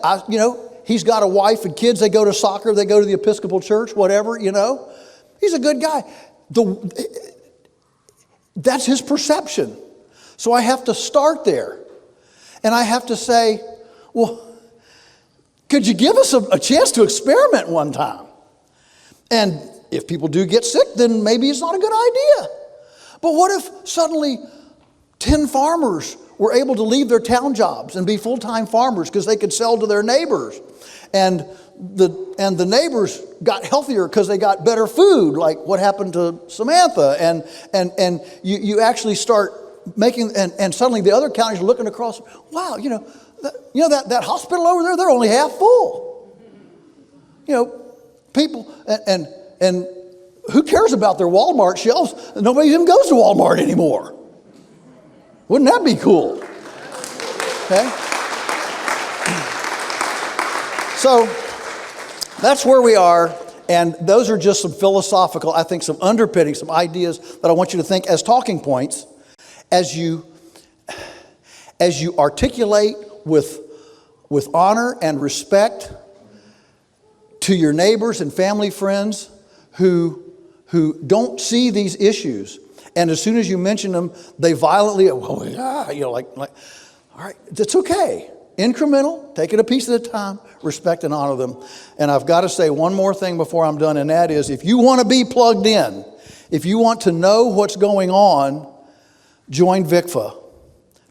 he's got a wife and kids, they go to soccer, they go to the Episcopal Church, whatever, He's a good guy. That's his perception. So I have to start there. And I have to say, well, could you give us a chance to experiment one time? And if people do get sick, then maybe it's not a good idea. But what if suddenly 10 farmers were able to leave their town jobs and be full-time farmers because they could sell to their neighbors? And the neighbors got healthier because they got better food, like what happened to Samantha. And you actually start making, and suddenly the other counties are looking across, wow, that hospital over there, they're only half full. People, and who cares about their Walmart shelves? Nobody even goes to Walmart anymore. Wouldn't that be cool? Okay? So that's where we are, and those are just some philosophical, I think some underpinnings, some ideas that I want you to think as talking points as you articulate with honor and respect to your neighbors and family friends who don't see these issues. And as soon as you mention them, they violently, all right, it's okay. Incremental, take it a piece at a time, respect and honor them. And I've got to say one more thing before I'm done, and that is, if you want to be plugged in, if you want to know what's going on, join VICFA.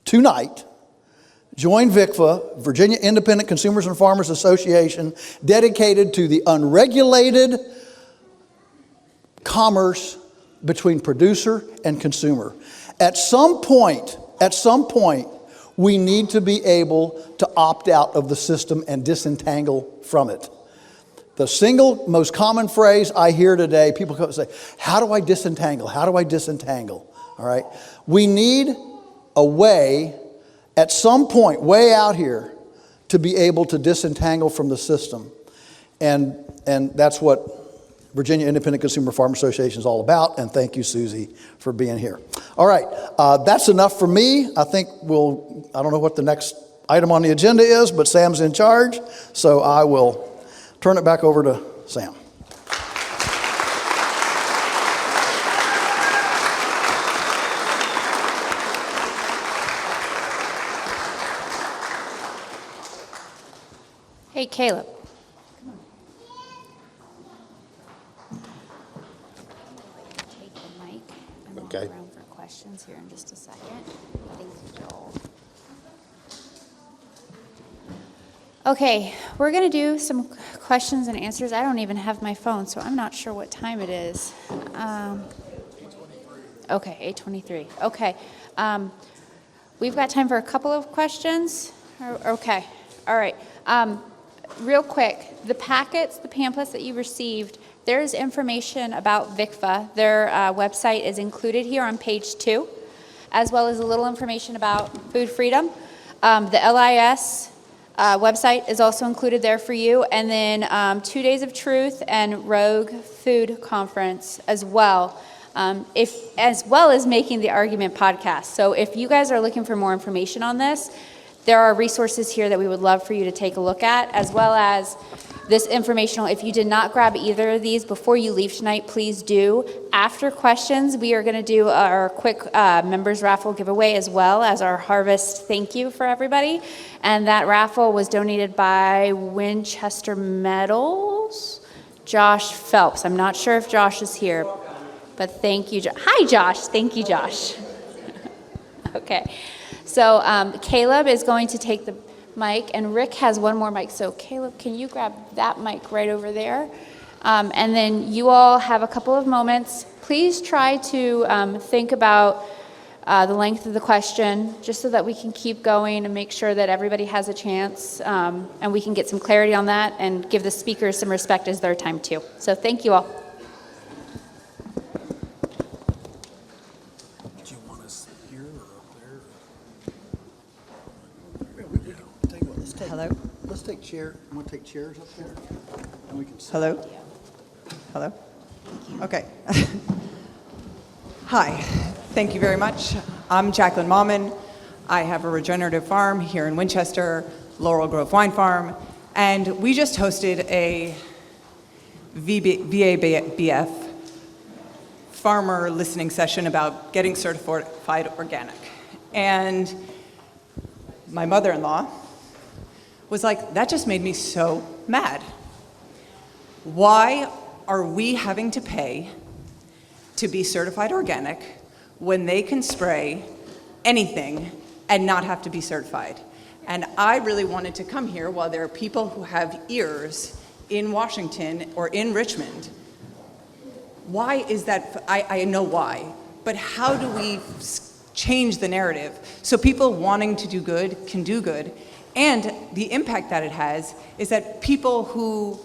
Tonight, join VICFA, Virginia Independent Consumers and Farmers Association, dedicated to the unregulated commerce between producer and consumer. At some point, we need to be able to opt out of the system and disentangle from it. The single most common phrase I hear today, people come and say, how do I disentangle? How do I disentangle? All right. We need a way at some point way out here to be able to disentangle from the system. And that's what Virginia Independent Consumer Farm Association is all about, and thank you, Susie, for being here. All right, that's enough for me. I think I don't know what the next item on the agenda is, but Sam's in charge, so I will turn it back over to Sam. Hey, Caleb. Take the mic and walk Okay. around for questions here in just a second. Thank you, Joel. Okay, we're going to do some questions and answers. I don't even have my phone, so I'm not sure what time it is. Okay, 8:23. Okay. We've got time for a couple of questions. Okay, all right. Real quick, the packets, the pamphlets that you received, there's information about VICFA. Their website is included here on page 2, as well as a little information about food freedom. The LIS website is also included there for you, and then 2 Days of Truth and Rogue Food Conference as well. As well as Making the Argument podcast. So if you guys are looking for more information on this, there are resources here that we would love for you to take a look at, as well as this informational. If you did not grab either of these before you leave tonight, please do. After questions, we are going to do our quick members raffle giveaway, as well as our harvest thank you for everybody. And that raffle was donated by Winchester Metals, Josh Phelps. I'm not sure if Josh is here, but thank you. Hi, Josh. Thank you, Josh. Okay. So Caleb is going to take the mic, and Rick has one more mic. So Caleb, can you grab that mic right over there? And then you all have a couple of moments. Please try to think about the length of the question, just so that we can keep going and make sure that everybody has a chance, and we can get some clarity on that and give the speakers some respect as their time too. So thank you all. Hello? Let's take chairs. I'm going to take chairs up there, and we can sit. Hello? Hello? Okay. Hi, thank you very much. I'm Jacqueline Mauman. I have a regenerative farm here in Winchester, Laurel Grove Wine Farm, and we just hosted a VABF farmer listening session about getting certified organic. And my mother-in-law was like, that just made me so mad. Why are we having to pay to be certified organic when they can spray anything and not have to be certified? And I really wanted to come here while there are people who have ears in Washington or in Richmond. Why is that? I know why, but how do we change the narrative so people wanting to do good can do good? And the impact that it has is that people who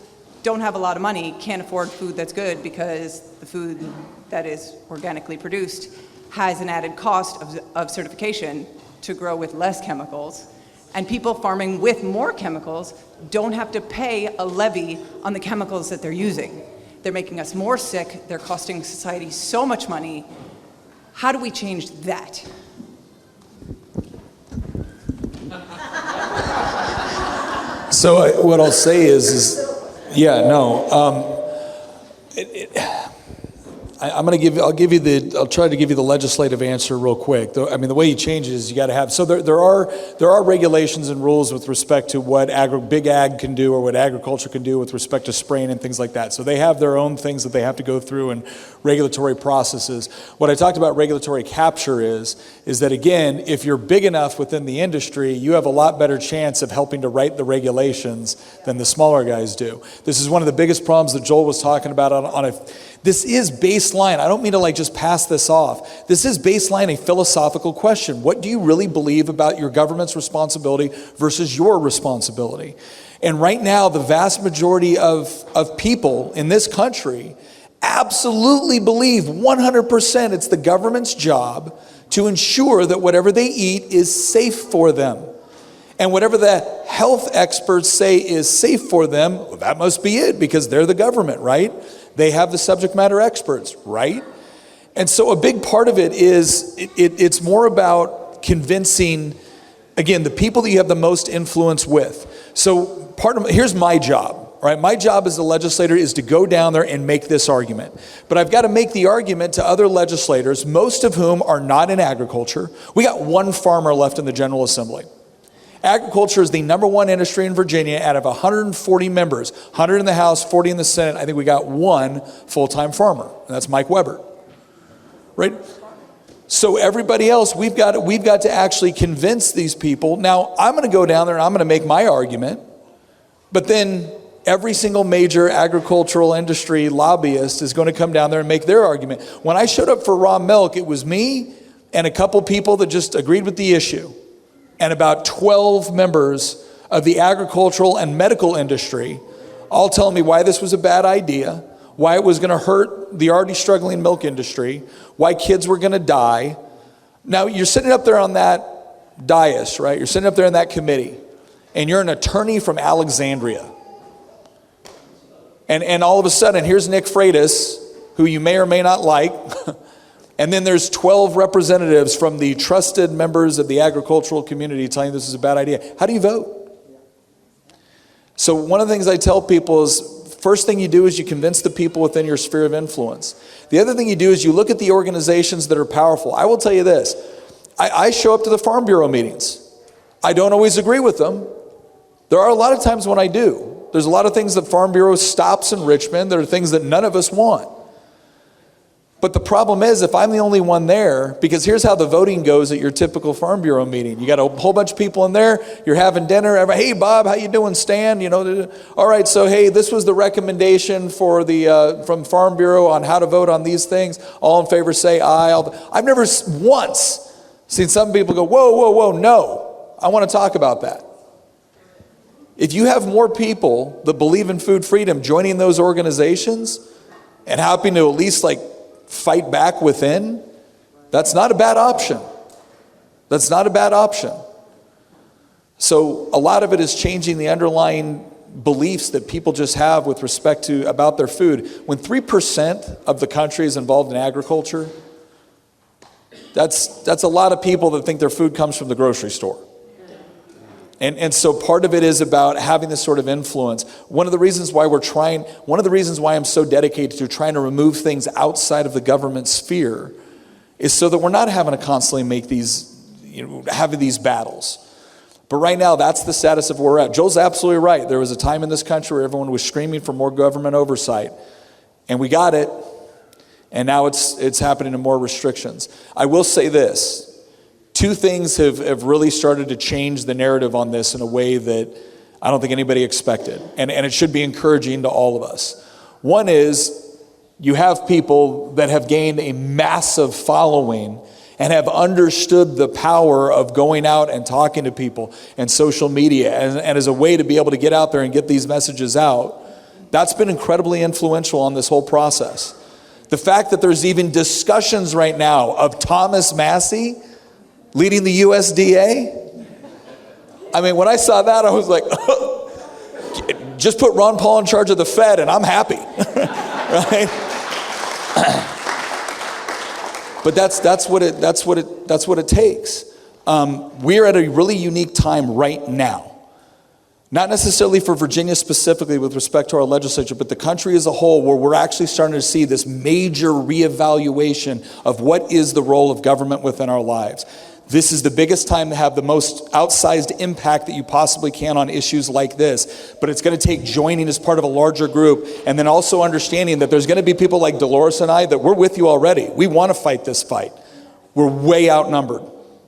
don't have a lot of money can't afford food that's good, because the food that is organically produced has an added cost of certification to grow with less chemicals. And people farming with more chemicals don't have to pay a levy on the chemicals that they're using. They're making us more sick. They're costing society so much money. How do we change that? So what I'll say is yeah, no. I'll try to give you the legislative answer real quick. I mean, the way you change it is you got to have, so there are regulations and rules with respect to what big ag can do or what agriculture can do with respect to spraying and things like that. So they have their own things that they have to go through and regulatory processes. What I talked about regulatory capture is that, again, if you're big enough within the industry, you have a lot better chance of helping to write the regulations than the smaller guys do. This is one of the biggest problems that Joel was talking about this is baseline. I don't mean to just pass this off. This is baseline a philosophical question. What do you really believe about your government's responsibility versus your responsibility? And right now, the vast majority of people in this country absolutely believe 100% it's the government's job to ensure that whatever they eat is safe for them. And whatever the health experts say is safe for them, well, that must be it, because they're the government, right? They have the subject matter experts, right? And so a big part of it is it's more about convincing, again, the people that you have the most influence with. So here's my job, right? My job as a legislator is to go down there and make this argument. But I've got to make the argument to other legislators, most of whom are not in agriculture. We got one farmer left in the General Assembly. Agriculture is the number one industry in Virginia out of 140 members, 100 in the House, 40 in the Senate. I think we got one full-time farmer, and that's Mike Weber, right? So everybody else, we've got to actually convince these people. Now, I'm going to go down there and I'm going to make my argument, but then every single major agricultural industry lobbyist is going to come down there and make their argument. When I showed up for raw milk, it was me and a couple people that just agreed with the issue, and about 12 members of the agricultural and medical industry all telling me why this was a bad idea, why it was going to hurt the already struggling milk industry, why kids were going to die. Now, you're sitting up there on that dais, right? You're sitting up there in that committee, and you're an attorney from Alexandria. And all of a sudden, here's Nick Freitas, who you may or may not like, and then there's 12 representatives from the trusted members of the agricultural community telling you this is a bad idea. How do you vote? So one of the things I tell people is, first thing you do is you convince the people within your sphere of influence. The other thing you do is you look at the organizations that are powerful. I will tell you this. I show up to the Farm Bureau meetings. I don't always agree with them. There are a lot of times when I do. There's a lot of things that Farm Bureau stops in Richmond. There are things that none of us want. But the problem is, if I'm the only one there, because here's how the voting goes at your typical Farm Bureau meeting. You got a whole bunch of people in there, you're having dinner, hey Bob, how you doing, Stan? All right, so hey, this was the recommendation for from Farm Bureau on how to vote on these things. All in favor say aye. I've never once seen some people go, whoa, no, I want to talk about that. If you have more people that believe in food freedom joining those organizations and helping to at least fight back within, that's not a bad option. That's not a bad option. So a lot of it is changing the underlying beliefs that people just have with respect to about their food. When 3% of the country is involved in agriculture, that's a lot of people that think their food comes from the grocery store. And so part of it is about having this sort of influence. One of the reasons why I'm so dedicated to trying to remove things outside of the government sphere is so that we're not having to constantly make having these battles. But right now, that's the status of where we're at. Joel's absolutely right. There was a time in this country where everyone was screaming for more government oversight, and we got it, and now it's happening to more restrictions. I will say this. Two things have really started to change the narrative on this in a way that I don't think anybody expected. And it should be encouraging to all of us. One is you have people that have gained a massive following and have understood the power of going out and talking to people and social media and as a way to be able to get out there and get these messages out. That's been incredibly influential on this whole process. The fact that there's even discussions right now of Thomas Massey leading the USDA. I mean, when I saw that, I was like, just put Ron Paul in charge of the Fed and I'm happy, right? But that's what it takes. We're at a really unique time right now. Not necessarily for Virginia specifically with respect to our legislature, but the country as a whole, where we're actually starting to see this major reevaluation of what is the role of government within our lives. This is the biggest time to have the most outsized impact that you possibly can on issues like this. But it's going to take joining as part of a larger group, and then also understanding that there's going to be people like Dolores and I that we're with you already. We want to fight this fight. We're way outnumbered.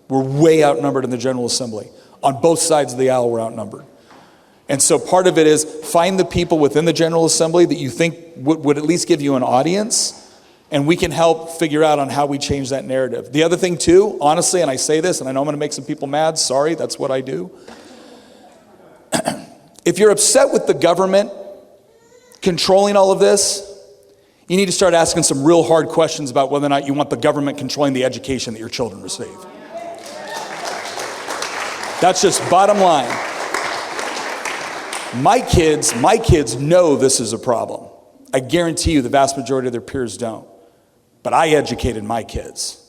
We're way outnumbered in the General Assembly. On both sides of the aisle, we're outnumbered. And so part of it is find the people within the General Assembly that you think would at least give you an audience, and we can help figure out on how we change that narrative. The other thing too, honestly, and I say this, and I know I'm going to make some people mad, sorry, that's what I do. If you're upset with the government controlling all of this, you need to start asking some real hard questions about whether or not you want the government controlling the education that your children receive. That's just bottom line. My kids know this is a problem. I guarantee you the vast majority of their peers don't. But I educated my kids.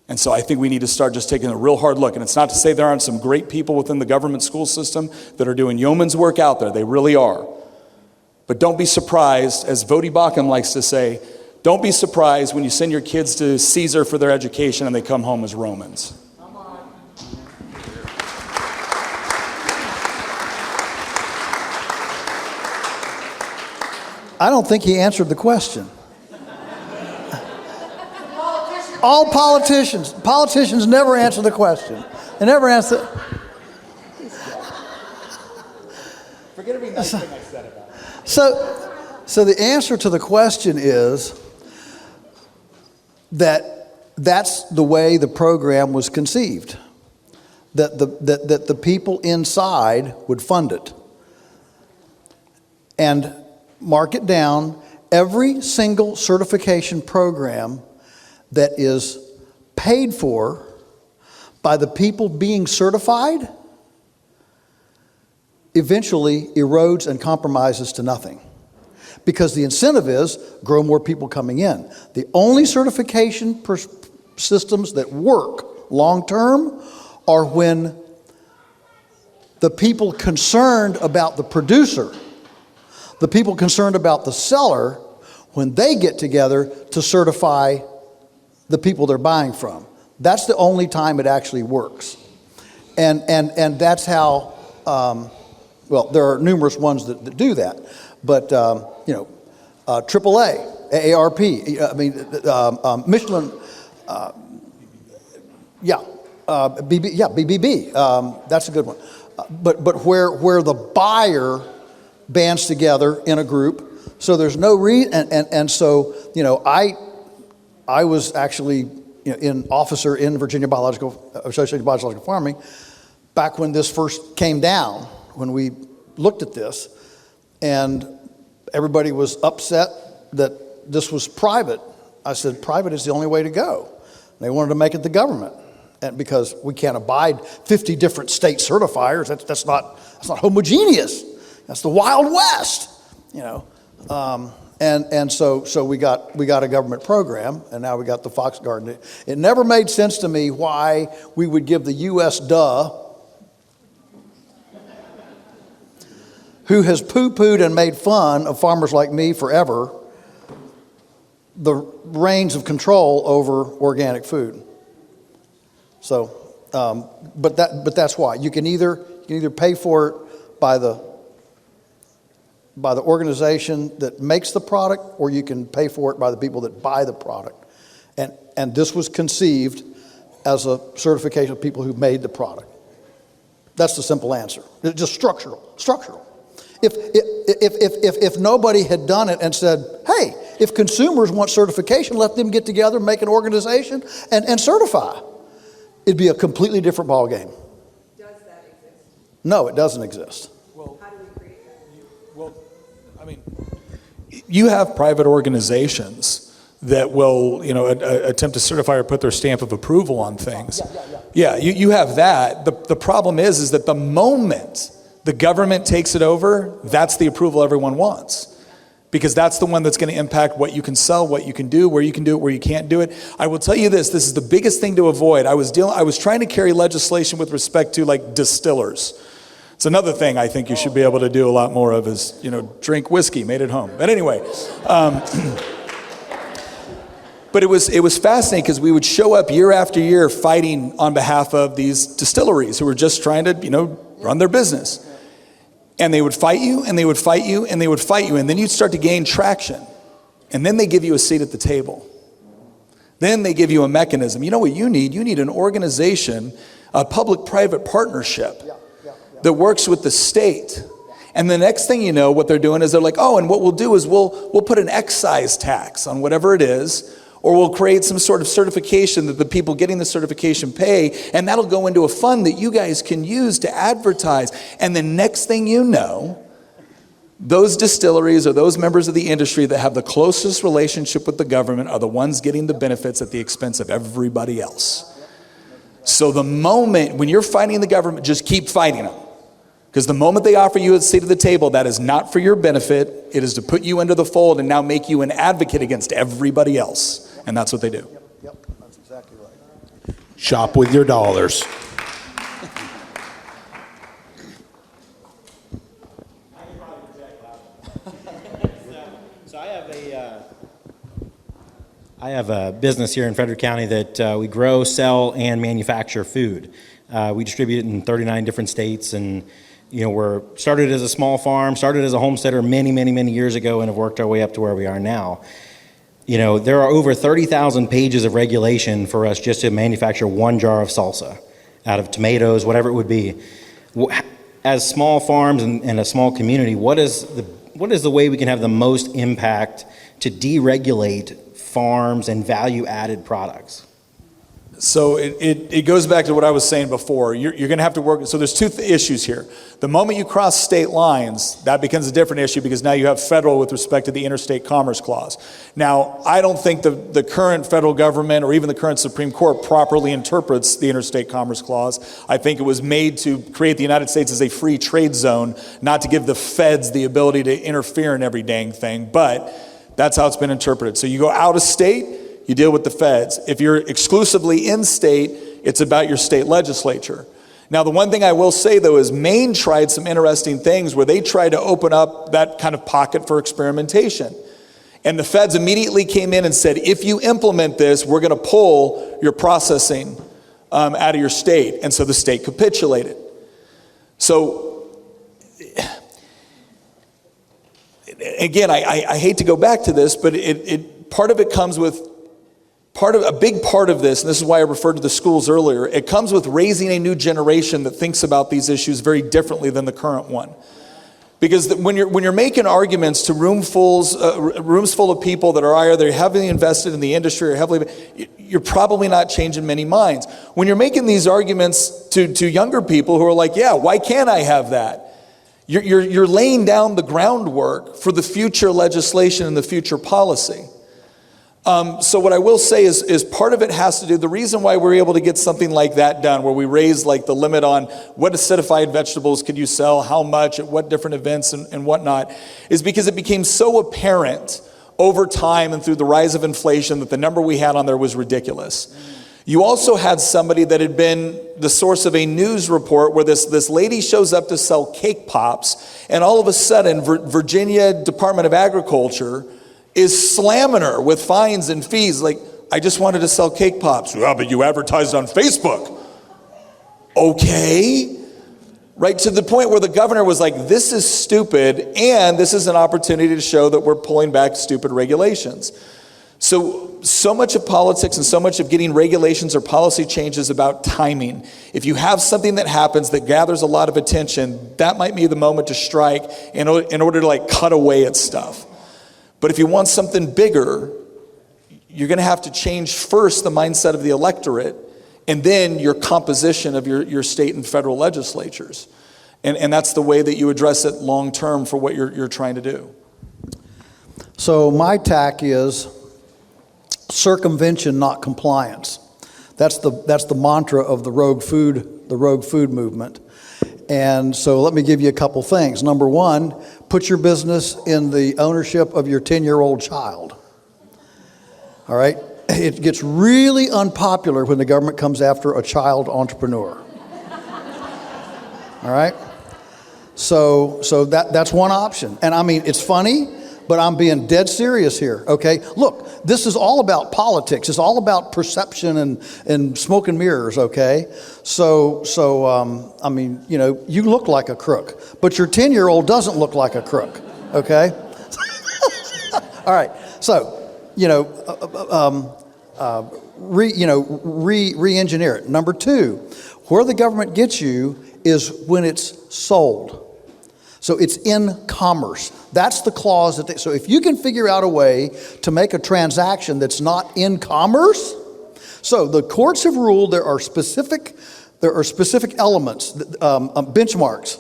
And so I think we need to start just taking a real hard look. And it's not to say there aren't some great people within the government school system that are doing yeoman's work out there. They really are. But don't be surprised, as Vodi Bakum likes to say, don't be surprised when you send your kids to Caesar for their education and they come home as Romans. I don't think he answered the question. All politicians never answer the question. They never answer. Forget every nice thing I said about it. So the answer to the question is that's the way the program was conceived. That the people inside would fund it. And mark it down, every single certification program that is paid for by the people being certified eventually erodes and compromises to nothing. Because the incentive is grow more people coming in. The only certification systems that work long term are when the people concerned about the producer, the people concerned about the seller, when they get together to certify the people they're buying from. That's the only time it actually works. And that's how, well, there are numerous ones that do that. But, AAA, AARP, Michelin, BBB, that's a good one. But where the buyer bands together in a group, so there's no and so, I was actually an officer in Virginia Association of Biological Farming back when this first came down, when we looked at this, and everybody was upset that this was private. I said, private is the only way to go. They wanted to make it the government, and because we can't abide 50 different state certifiers. That's not homogeneous. That's the Wild West, And so we got a government program, and now we got the Fox Garden. It never made sense to me why we would give the U.S. who has poo-pooed and made fun of farmers like me forever, the reins of control over organic food. So, but that's why you can either pay for it by the organization that makes the product, or you can pay for it by the people that buy the product. And this was conceived as a certification of people who made the product. That's the simple answer. It's just structural. If nobody had done it and said, hey, if consumers want certification, let them get together, make an organization, and certify, it'd be a completely different ballgame. Does that exist? No, it doesn't exist. How do we create that? Well, I mean, you have private organizations that will, attempt to certify or put their stamp of approval on things. Yeah, you have that. The problem is that the moment the government takes it over, that's the approval everyone wants. Because that's the one that's going to impact what you can sell, what you can do, where you can do it, where you can't do it. I will tell you this is the biggest thing to avoid. I was trying to carry legislation with respect to like distillers. It's another thing I think you should be able to do a lot more of is, drink whiskey made at home. But anyway, but it was fascinating because we would show up year after year fighting on behalf of these distilleries who were just trying to, run their business. And they would fight you, and they would fight you, and they would fight you, and then you'd start to gain traction. And then they give you a seat at the table. Then they give you a mechanism. You know what you need? You need an organization, a public-private partnership that works with the state. And the next thing you know, what they're doing is they're like, and what we'll do is we'll put an excise tax on whatever it is, or we'll create some sort of certification that the people getting the certification pay, and that'll go into a fund that you guys can use to advertise. And the next thing you know, those distilleries or those members of the industry that have the closest relationship with the government are the ones getting the benefits at the expense of everybody else. So the moment, when you're fighting the government, just keep fighting them. Because the moment they offer you a seat at the table, that is not for your benefit. It is to put you into the fold and now make you an advocate against everybody else. And that's what they do. Yep, that's exactly right. Shop with your dollars. So I have a business here in Frederick County that we grow, sell, and manufacture food. We distribute it in 39 different states, and We're started as a small farm, started as a homesteader many, many, many years ago, and have worked our way up to where we are now. There are over 30,000 pages of regulation for us just to manufacture one jar of salsa out of tomatoes, whatever it would be. As small farms and a small community, what is the way we can have the most impact to deregulate farms and value-added products? So it goes back to what I was saying before. You're going to have to work. So there's two issues here. The moment you cross state lines, that becomes a different issue because now you have federal with respect to the Interstate Commerce Clause. Now, I don't think the current federal government or even the current Supreme Court properly interprets the Interstate Commerce Clause. I think it was made to create the United States as a free trade zone, not to give the feds the ability to interfere in every dang thing. But that's how it's been interpreted. So you go out of state, you deal with the feds. If you're exclusively in state, it's about your state legislature. Now, the one thing I will say, though, is Maine tried some interesting things where they tried to open up that kind of pocket for experimentation. And the feds immediately came in and said, if you implement this, we're going to pull your processing out of your state. And so the state capitulated. So, again, I hate to go back to this, but part of it comes with a big part of this, and this is why I referred to the schools earlier, it comes with raising a new generation that thinks about these issues very differently than the current one. Because when you're making arguments to rooms full of people that are either heavily invested in the industry or you're probably not changing many minds. When you're making these arguments to younger people who are like, yeah, why can't I have that? You're laying down the groundwork for the future legislation and the future policy. So what I will say is part of it has to do, the reason why we're able to get something like that done, where we raise like the limit on what acidified vegetables could you sell, how much, at what different events and whatnot, is because it became so apparent over time and through the rise of inflation that the number we had on there was ridiculous. You also had somebody that had been the source of a news report where this lady shows up to sell cake pops, and all of a sudden Virginia Department of Agriculture is slamming her with fines and fees. Like, I just wanted to sell cake pops. Yeah, but you advertised on Facebook. Okay. Right, to the point where the governor was like, this is stupid, and this is an opportunity to show that we're pulling back stupid regulations. So much of politics and so much of getting regulations or policy changes about timing. If you have something that happens that gathers a lot of attention, that might be the moment to strike in order to like cut away at stuff. But if you want something bigger, you're going to have to change first the mindset of the electorate and then your composition of your state and federal legislatures. And that's the way that you address it long term for what you're trying to do. So my tack is circumvention, not compliance. That's the mantra of the rogue food movement. And so let me give you a couple things. Number one, put your business in the ownership of your 10-year-old child. All right? It gets really unpopular when the government comes after a child entrepreneur. All right? So that's one option. And I mean, it's funny, but I'm being dead serious here, okay? Look, this is all about politics. It's all about perception and smoke and mirrors, okay? So I mean, you look like a crook, but your 10-year-old doesn't look like a crook, okay? All right, so, re-engineer it. Number two, where the government gets you is when it's sold. So it's in commerce. That's the clause so if you can figure out a way to make a transaction that's not in commerce, so the courts have ruled there are specific elements, benchmarks,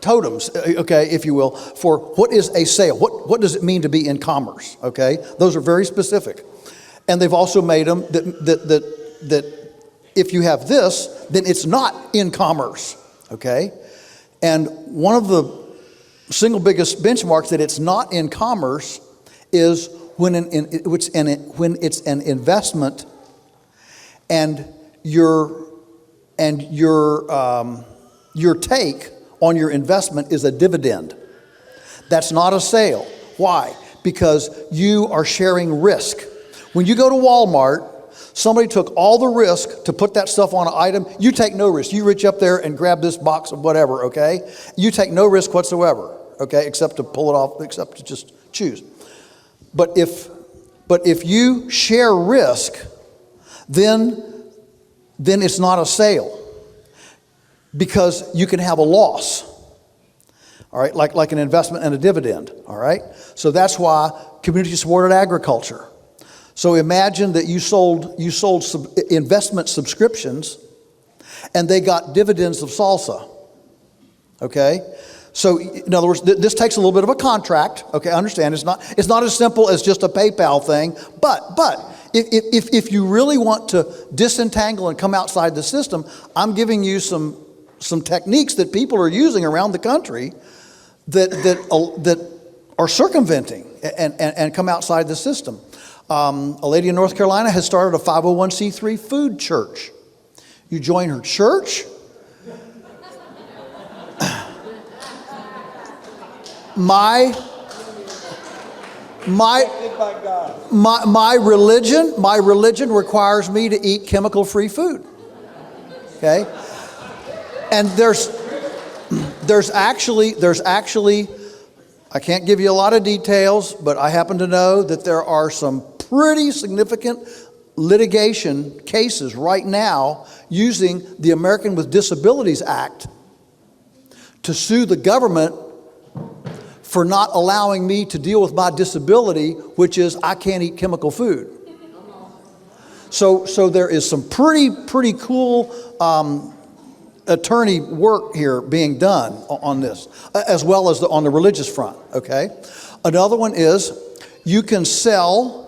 totems, okay, if you will, for what is a sale. What does it mean to be in commerce? Okay, those are very specific, and they've also made them that if you have this, then it's not in commerce. Okay, and one of the single biggest benchmarks that it's not in commerce is when it's an investment, and your take on your investment is a dividend. That's not a sale. Why? Because you are sharing risk. When you go to Walmart, Somebody took all the risk to put that stuff on an item. You take no risk. You reach up there and grab this box of whatever, okay? You take no risk whatsoever, okay, except to pull it off, except to just choose. But if you share risk, then it's not a sale, because you can have a loss. All right, like an investment and a dividend. All right, so that's why community supported agriculture. So imagine that you sold investment subscriptions, and they got dividends of salsa. Okay, so in other words, this takes a little bit of a contract. Okay, understand it's not as simple as just a PayPal thing. But if you really want to disentangle and come outside the system, I'm giving you some techniques that people are using around the country that are circumventing and come outside the system. A lady in North Carolina has started a 501c3 food church. You join her church. My religion requires me to eat chemical-free food. Okay? And there's actually, I can't give you a lot of details, but I happen to know that there are some pretty significant litigation cases right now using the American with Disabilities Act to sue the government for not allowing me to deal with my disability, which is I can't eat chemical food. So there is some pretty cool attorney work here being done on this, as well as on the religious front, okay? Another one is you can sell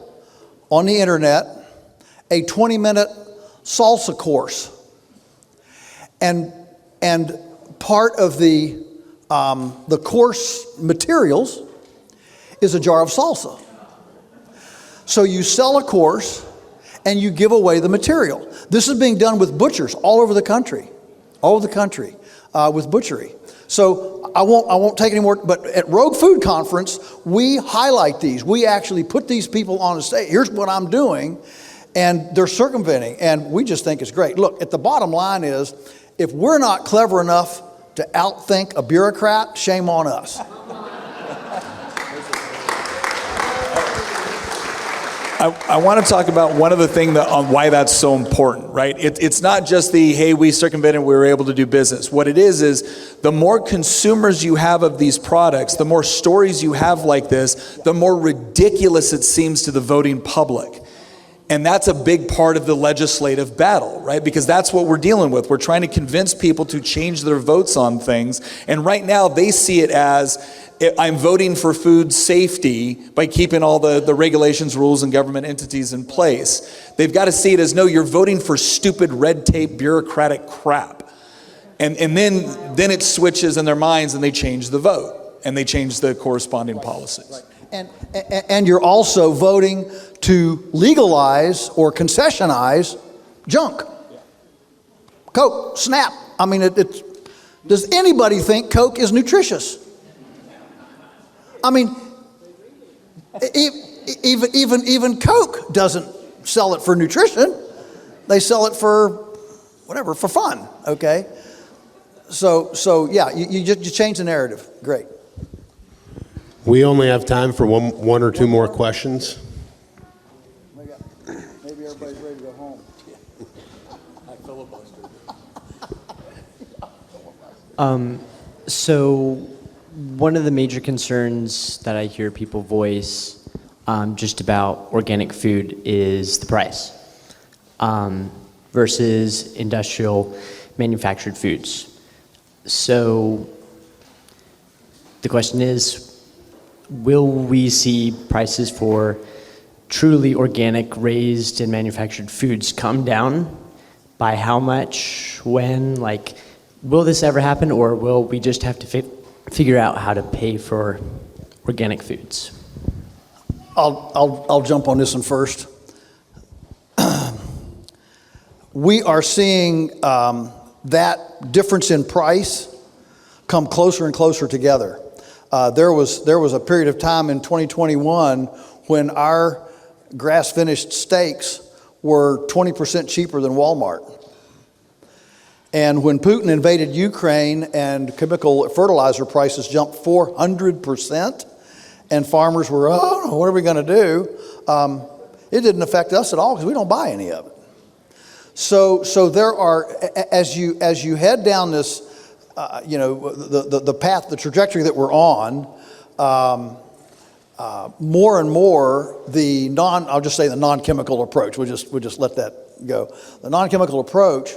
on the internet a 20-minute salsa course. And part of the course materials is a jar of salsa. So you sell a course and you give away the material. This is being done with butchers all over the country. With butchery. So I won't take any more, but at Rogue Food Conference, we highlight these. We actually put these people on the stage. Here's what I'm doing, and they're circumventing, and we just think it's great. Look, at the bottom line is, if we're not clever enough to outthink a bureaucrat, shame on us. I want to talk about one other thing on why that's so important, right? It's not just hey, we circumvented, we were able to do business. What it is the more consumers you have of these products, the more stories you have like this, the more ridiculous it seems to the voting public. And that's a big part of the legislative battle, right? Because that's what we're dealing with. We're trying to convince people to change their votes on things. And right now they see it as, I'm voting for food safety by keeping all the regulations, rules, and government entities in place. They've got to see it as, no, you're voting for stupid red tape bureaucratic crap. And then it switches in their minds and they change the vote and they change the corresponding policies. Right. And you're also voting to legalize or concessionize junk. Coke, Snap. I mean, does anybody think Coke is nutritious? I mean, even Coke doesn't sell it for nutrition. They sell it for whatever, for fun. Okay. So yeah, you change the narrative. Great. We only have time for one or two more questions. Maybe everybody's ready to go home. I filibustered. So one of the major concerns that I hear people voice just about organic food is the price versus industrial manufactured foods. So the question is, will we see prices for truly organic, raised, and manufactured foods come down? By how much? When? Like, will this ever happen, or will we just have to figure out how to pay for organic foods? I'll jump on this one first. We are seeing that difference in price come closer and closer together. There was a period of time in 2021 when our grass-finished steaks were 20% cheaper than Walmart. And when Putin invaded Ukraine and chemical fertilizer prices jumped 400%, and farmers were, oh, what are we going to do? It didn't affect us at all because we don't buy any of it. So there are, as you head down this, the path, the trajectory that we're on, more and more I'll just say the non-chemical approach. We'll just let that go. The non-chemical approach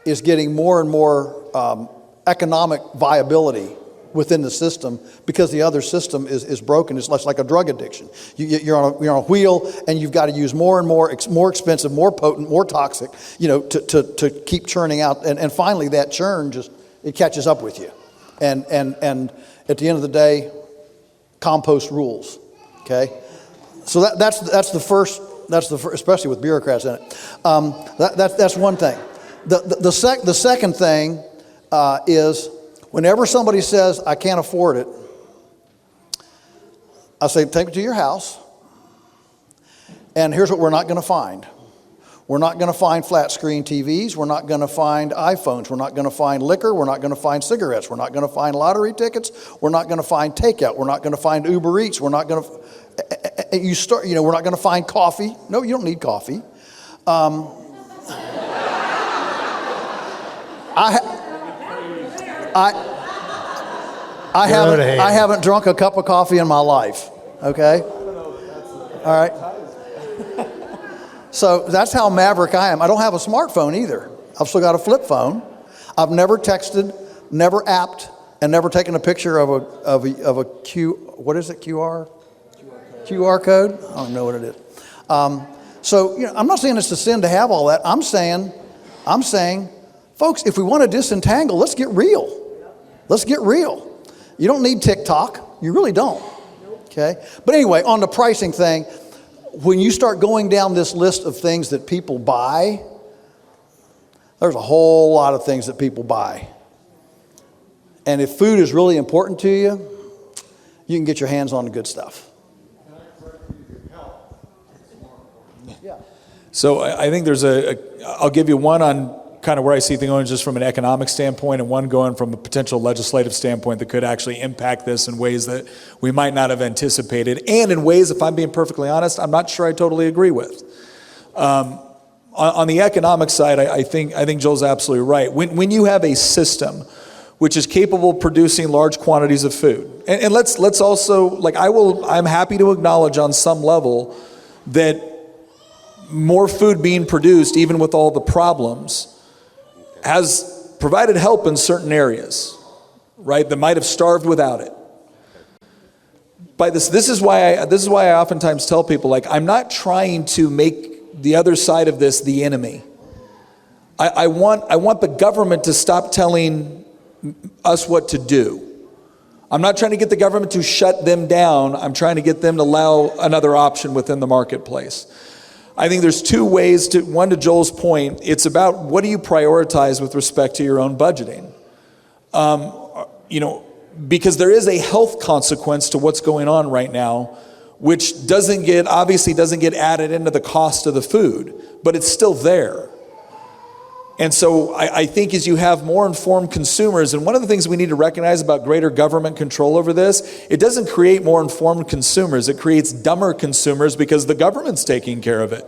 is getting more and more economic viability within the system because the other system is broken. It's less like a drug addiction. You're on a wheel and you've got to use more and more expensive, more potent, more toxic, to keep churning out. And finally that churn it catches up with you. And at the end of the day, compost rules. Okay? So that's the first, especially with bureaucrats in it. That's one thing. The second thing is whenever somebody says, I can't afford it, I say, take it to your house. And here's what we're not going to find. We're not going to find flat screen TVs. We're not going to find iPhones. We're not going to find liquor. We're not going to find cigarettes. We're not going to find lottery tickets. We're not going to find takeout. We're not going to find Uber Eats. We're not going to, we're not going to find coffee. No, you don't need coffee. I haven't drunk a cup of coffee in my life, okay? All right. So that's how maverick I am. I don't have a smartphone either. I've still got a flip phone. I've never texted, never apped, and never taken a picture of a QR code? I don't know what it is. So I'm not saying it's a sin to have all that. I'm saying, folks, if we want to disentangle, let's get real. Let's get real. You don't need TikTok. You really don't. Okay? But anyway, on the pricing thing, when you start going down this list of things that people buy, there's a whole lot of things that people buy. And if food is really important to you, you can get your hands on the good stuff. So I think I'll give you one on kind of where I see things going just from an economic standpoint, and one going from a potential legislative standpoint that could actually impact this in ways that we might not have anticipated, and in ways, if I'm being perfectly honest, I'm not sure I totally agree with. On the economic side, I think Joel's absolutely right. When you have a system which is capable of producing large quantities of food, and let's also, I'm happy to acknowledge on some level that more food being produced, even with all the problems, has provided help in certain areas, right, that might have starved without it. By this is why I oftentimes tell people, I'm not trying to make the other side of this the enemy. I want the government to stop telling us what to do. I'm not trying to get the government to shut them down. I'm trying to get them to allow another option within the marketplace. I think there's two ways one, to Joel's point, it's about what do you prioritize with respect to your own budgeting? Because there is a health consequence to what's going on right now, which obviously doesn't get added into the cost of the food, but it's still there. And so I think as you have more informed consumers, and one of the things we need to recognize about greater government control over this, it doesn't create more informed consumers, it creates dumber consumers because the government's taking care of it.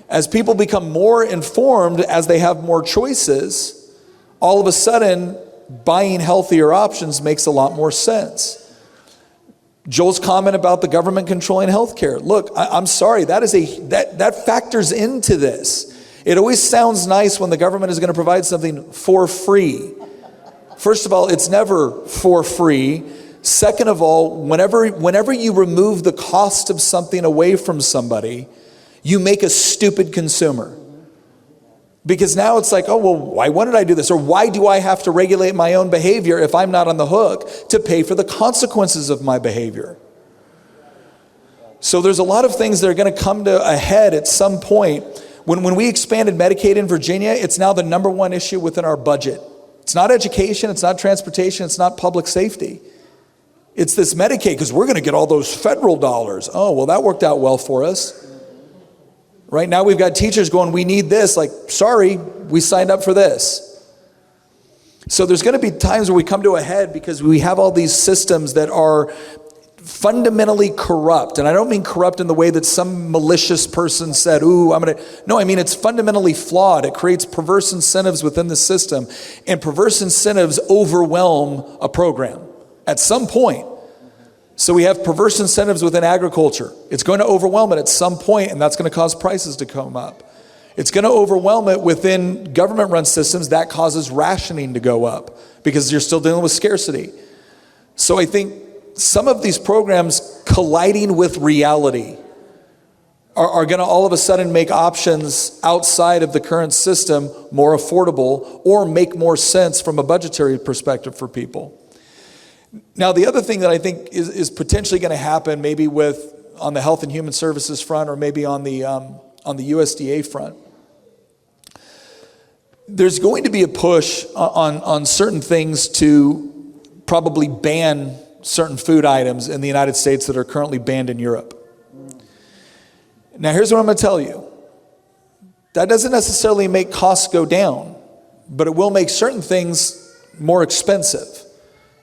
As people become more informed, as they have more choices, all of a sudden buying healthier options makes a lot more sense. Joel's comment about the government controlling healthcare. Look, I'm sorry, that factors into this. It always sounds nice when the government is going to provide something for free. First of all, it's never for free. Second of all, whenever you remove the cost of something away from somebody, you make a stupid consumer. Because now it's like, oh, well, why did I do this? Or why do I have to regulate my own behavior if I'm not on the hook to pay for the consequences of my behavior? So there's a lot of things that are going to come to a head at some point. When we expanded Medicaid in Virginia, it's now the number one issue within our budget. It's not education, it's not transportation, it's not public safety. It's this Medicaid, because we're going to get all those federal dollars. Oh, well, that worked out well for us. Right now we've got teachers going, we need this. Like, sorry, we signed up for this. So there's going to be times where we come to a head because we have all these systems that are fundamentally corrupt. And I don't mean corrupt in the way that some malicious person said, no, I mean it's fundamentally flawed. It creates perverse incentives within the system, and perverse incentives overwhelm a program at some point. So we have perverse incentives within agriculture. It's going to overwhelm it at some point, and that's going to cause prices to come up. It's going to overwhelm it within government-run systems. That causes rationing to go up because you're still dealing with scarcity. So I think some of these programs colliding with reality are going to all of a sudden make options outside of the current system more affordable or make more sense from a budgetary perspective for people. Now, the other thing that I think is potentially going to happen, maybe on the Health and Human Services front, or maybe on the USDA front, there's going to be a push on certain things to probably ban certain food items in the United States that are currently banned in Europe. Now, here's what I'm going to tell you. That doesn't necessarily make costs go down, but it will make certain things more expensive.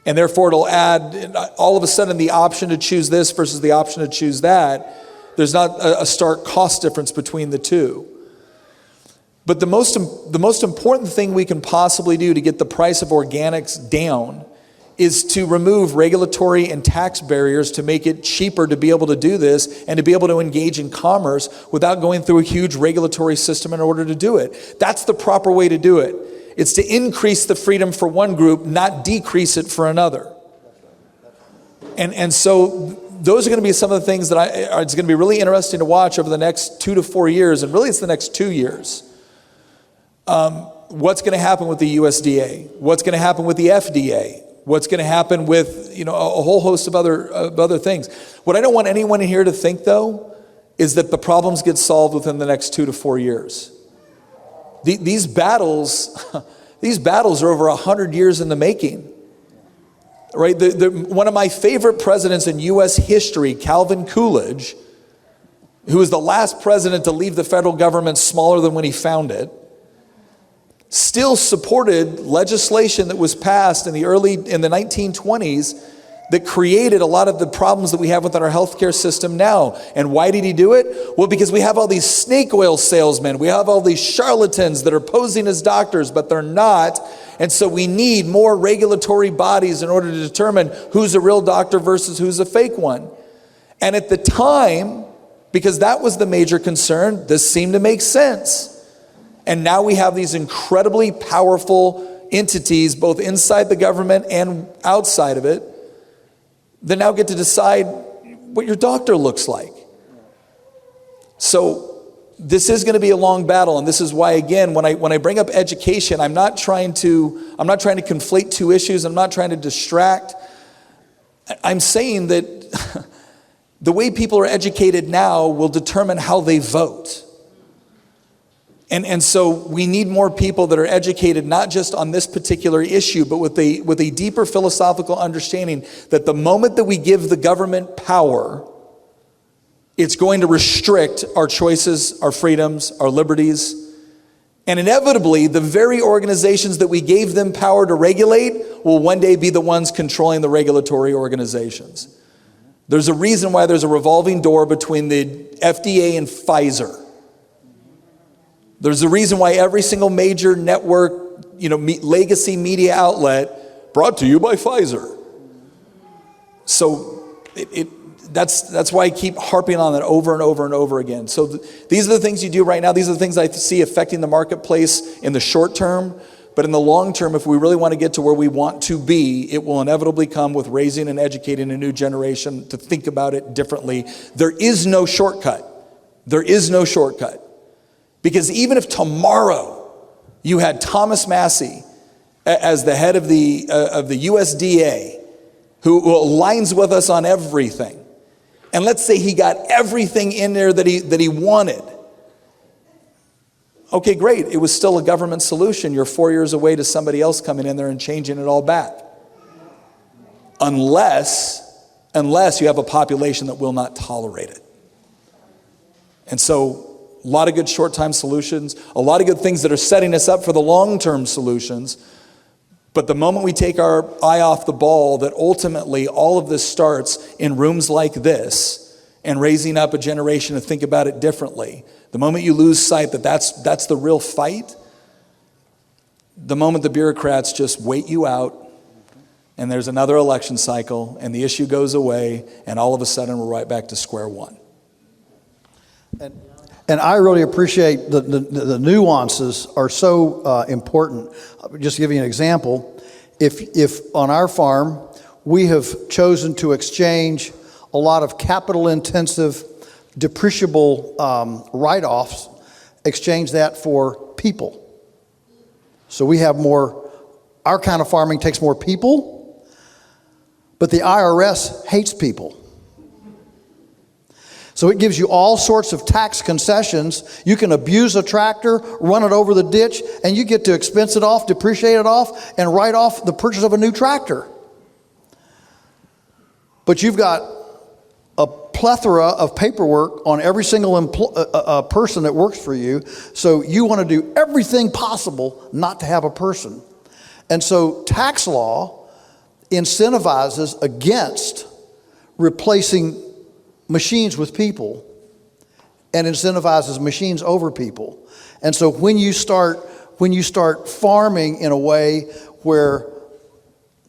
And therefore, it'll add, all of a sudden, the option to choose this versus the option to choose that. There's not a stark cost difference between the two. But the most important thing we can possibly do to get the price of organics down is to remove regulatory and tax barriers to make it cheaper to be able to do this and to be able to engage in commerce without going through a huge regulatory system in order to do it. That's the proper way to do it. It's to increase the freedom for one group, not decrease it for another. And so those are going to be some of the things that it's going to be really interesting to watch over the next 2 to 4 years, and really it's the next 2 years. What's going to happen with the USDA? What's going to happen with the FDA? What's going to happen with a whole host of other things? What I don't want anyone in here to think, though, is that the problems get solved within the next 2 to 4 years. These battles are over 100 years in the making. Right? One of my favorite presidents in U.S. history, Calvin Coolidge, who was the last president to leave the federal government smaller than when he found it, still supported legislation that was passed in the 1920s that created a lot of the problems that we have within our healthcare system now. And why did he do it? Well, because we have all these snake oil salesmen. We have all these charlatans that are posing as doctors, but they're not. And so we need more regulatory bodies in order to determine who's a real doctor versus who's a fake one. And at the time, because that was the major concern, this seemed to make sense. And now we have these incredibly powerful entities, both inside the government and outside of it, that now get to decide what your doctor looks like. So this is going to be a long battle, and this is why, again, when I bring up education, I'm not trying to conflate two issues. I'm not trying to distract. I'm saying that the way people are educated now will determine how they vote. And so we need more people that are educated, not just on this particular issue, but with a deeper philosophical understanding that the moment that we give the government power, it's going to restrict our choices, our freedoms, our liberties. And inevitably, the very organizations that we gave them power to regulate will one day be the ones controlling the regulatory organizations. There's a reason why there's a revolving door between the FDA and Pfizer. There's a reason why every single major network, legacy media outlet brought to you by Pfizer. So that's why I keep harping on that over and over and over again. So these are the things you do right now. These are the things I see affecting the marketplace in the short term. But in the long term, if we really want to get to where we want to be, it will inevitably come with raising and educating a new generation to think about it differently. There is no shortcut. There is no shortcut. Because even if tomorrow you had Thomas Massey as the head of the USDA, who aligns with us on everything, and let's say he got everything in there that he wanted, okay, great. It was still a government solution. You're 4 years away to somebody else coming in there and changing it all back, unless you have a population that will not tolerate it. And so A lot of good short-time solutions, a lot of good things that are setting us up for the long-term solutions. But the moment we take our eye off the ball, that ultimately all of this starts in rooms like this and raising up a generation to think about it differently. The moment you lose sight that that's the real fight, the moment the bureaucrats just wait you out, and there's another election cycle, and the issue goes away, and all of a sudden we're right back to square one. And I really appreciate the nuances are so important. I'll just give you an example. If on our farm we have chosen to exchange a lot of capital-intensive, depreciable write-offs, exchange that for people. So we have more, our kind of farming takes more people, but the IRS hates people. So it gives you all sorts of tax concessions. You can abuse a tractor, run it over the ditch, and you get to expense it off, depreciate it off, and write off the purchase of a new tractor. But you've got a plethora of paperwork on every single person that works for you. So you want to do everything possible not to have a person. And so tax law incentivizes against replacing machines with people and incentivizes machines over people. And so when you start farming in a way where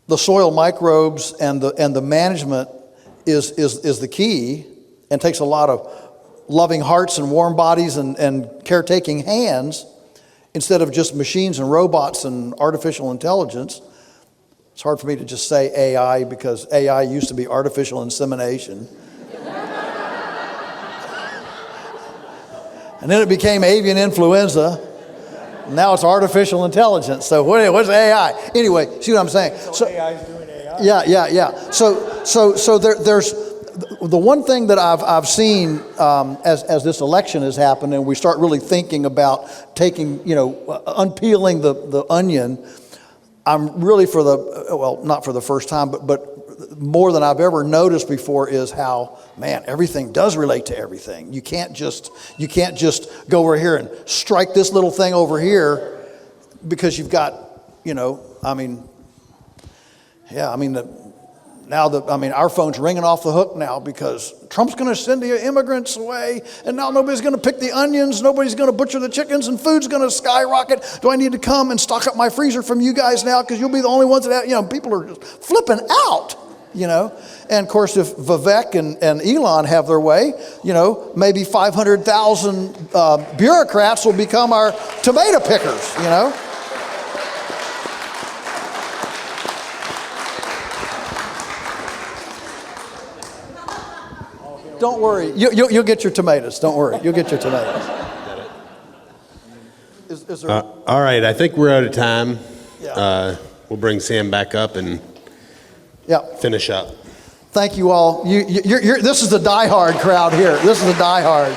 the soil microbes and the management is the key, and takes a lot of loving hearts and warm bodies and caretaking hands instead of just machines and robots and artificial intelligence. It's hard for me to just say AI because AI used to be artificial insemination. And then it became avian influenza. Now it's artificial intelligence. So what's AI? Anyway, see what I'm saying? So AI is doing AI. Yeah. So there's the one thing that I've seen as this election has happened, and we start really thinking about taking, unpeeling the onion. I'm really not for the first time, but more than I've ever noticed before is how, man, everything does relate to everything. You can't just go over here and strike this little thing over here because you've got, our phone's ringing off the hook now because Trump's going to send the immigrants away, and now nobody's going to pick the onions, nobody's going to butcher the chickens, and food's going to skyrocket. Do I need to come and stock up my freezer from you guys now because you'll be the only ones that have, people are just flipping out, And of course, if Vivek and Elon have their way, maybe 500,000 bureaucrats will become our tomato pickers, Don't worry. You'll get your tomatoes. Don't worry. You'll get your tomatoes. Is there... All right. I think we're out of time. Yeah. We'll bring Sam back up and finish up. Thank you all. This is the diehard crowd here. This is the diehard.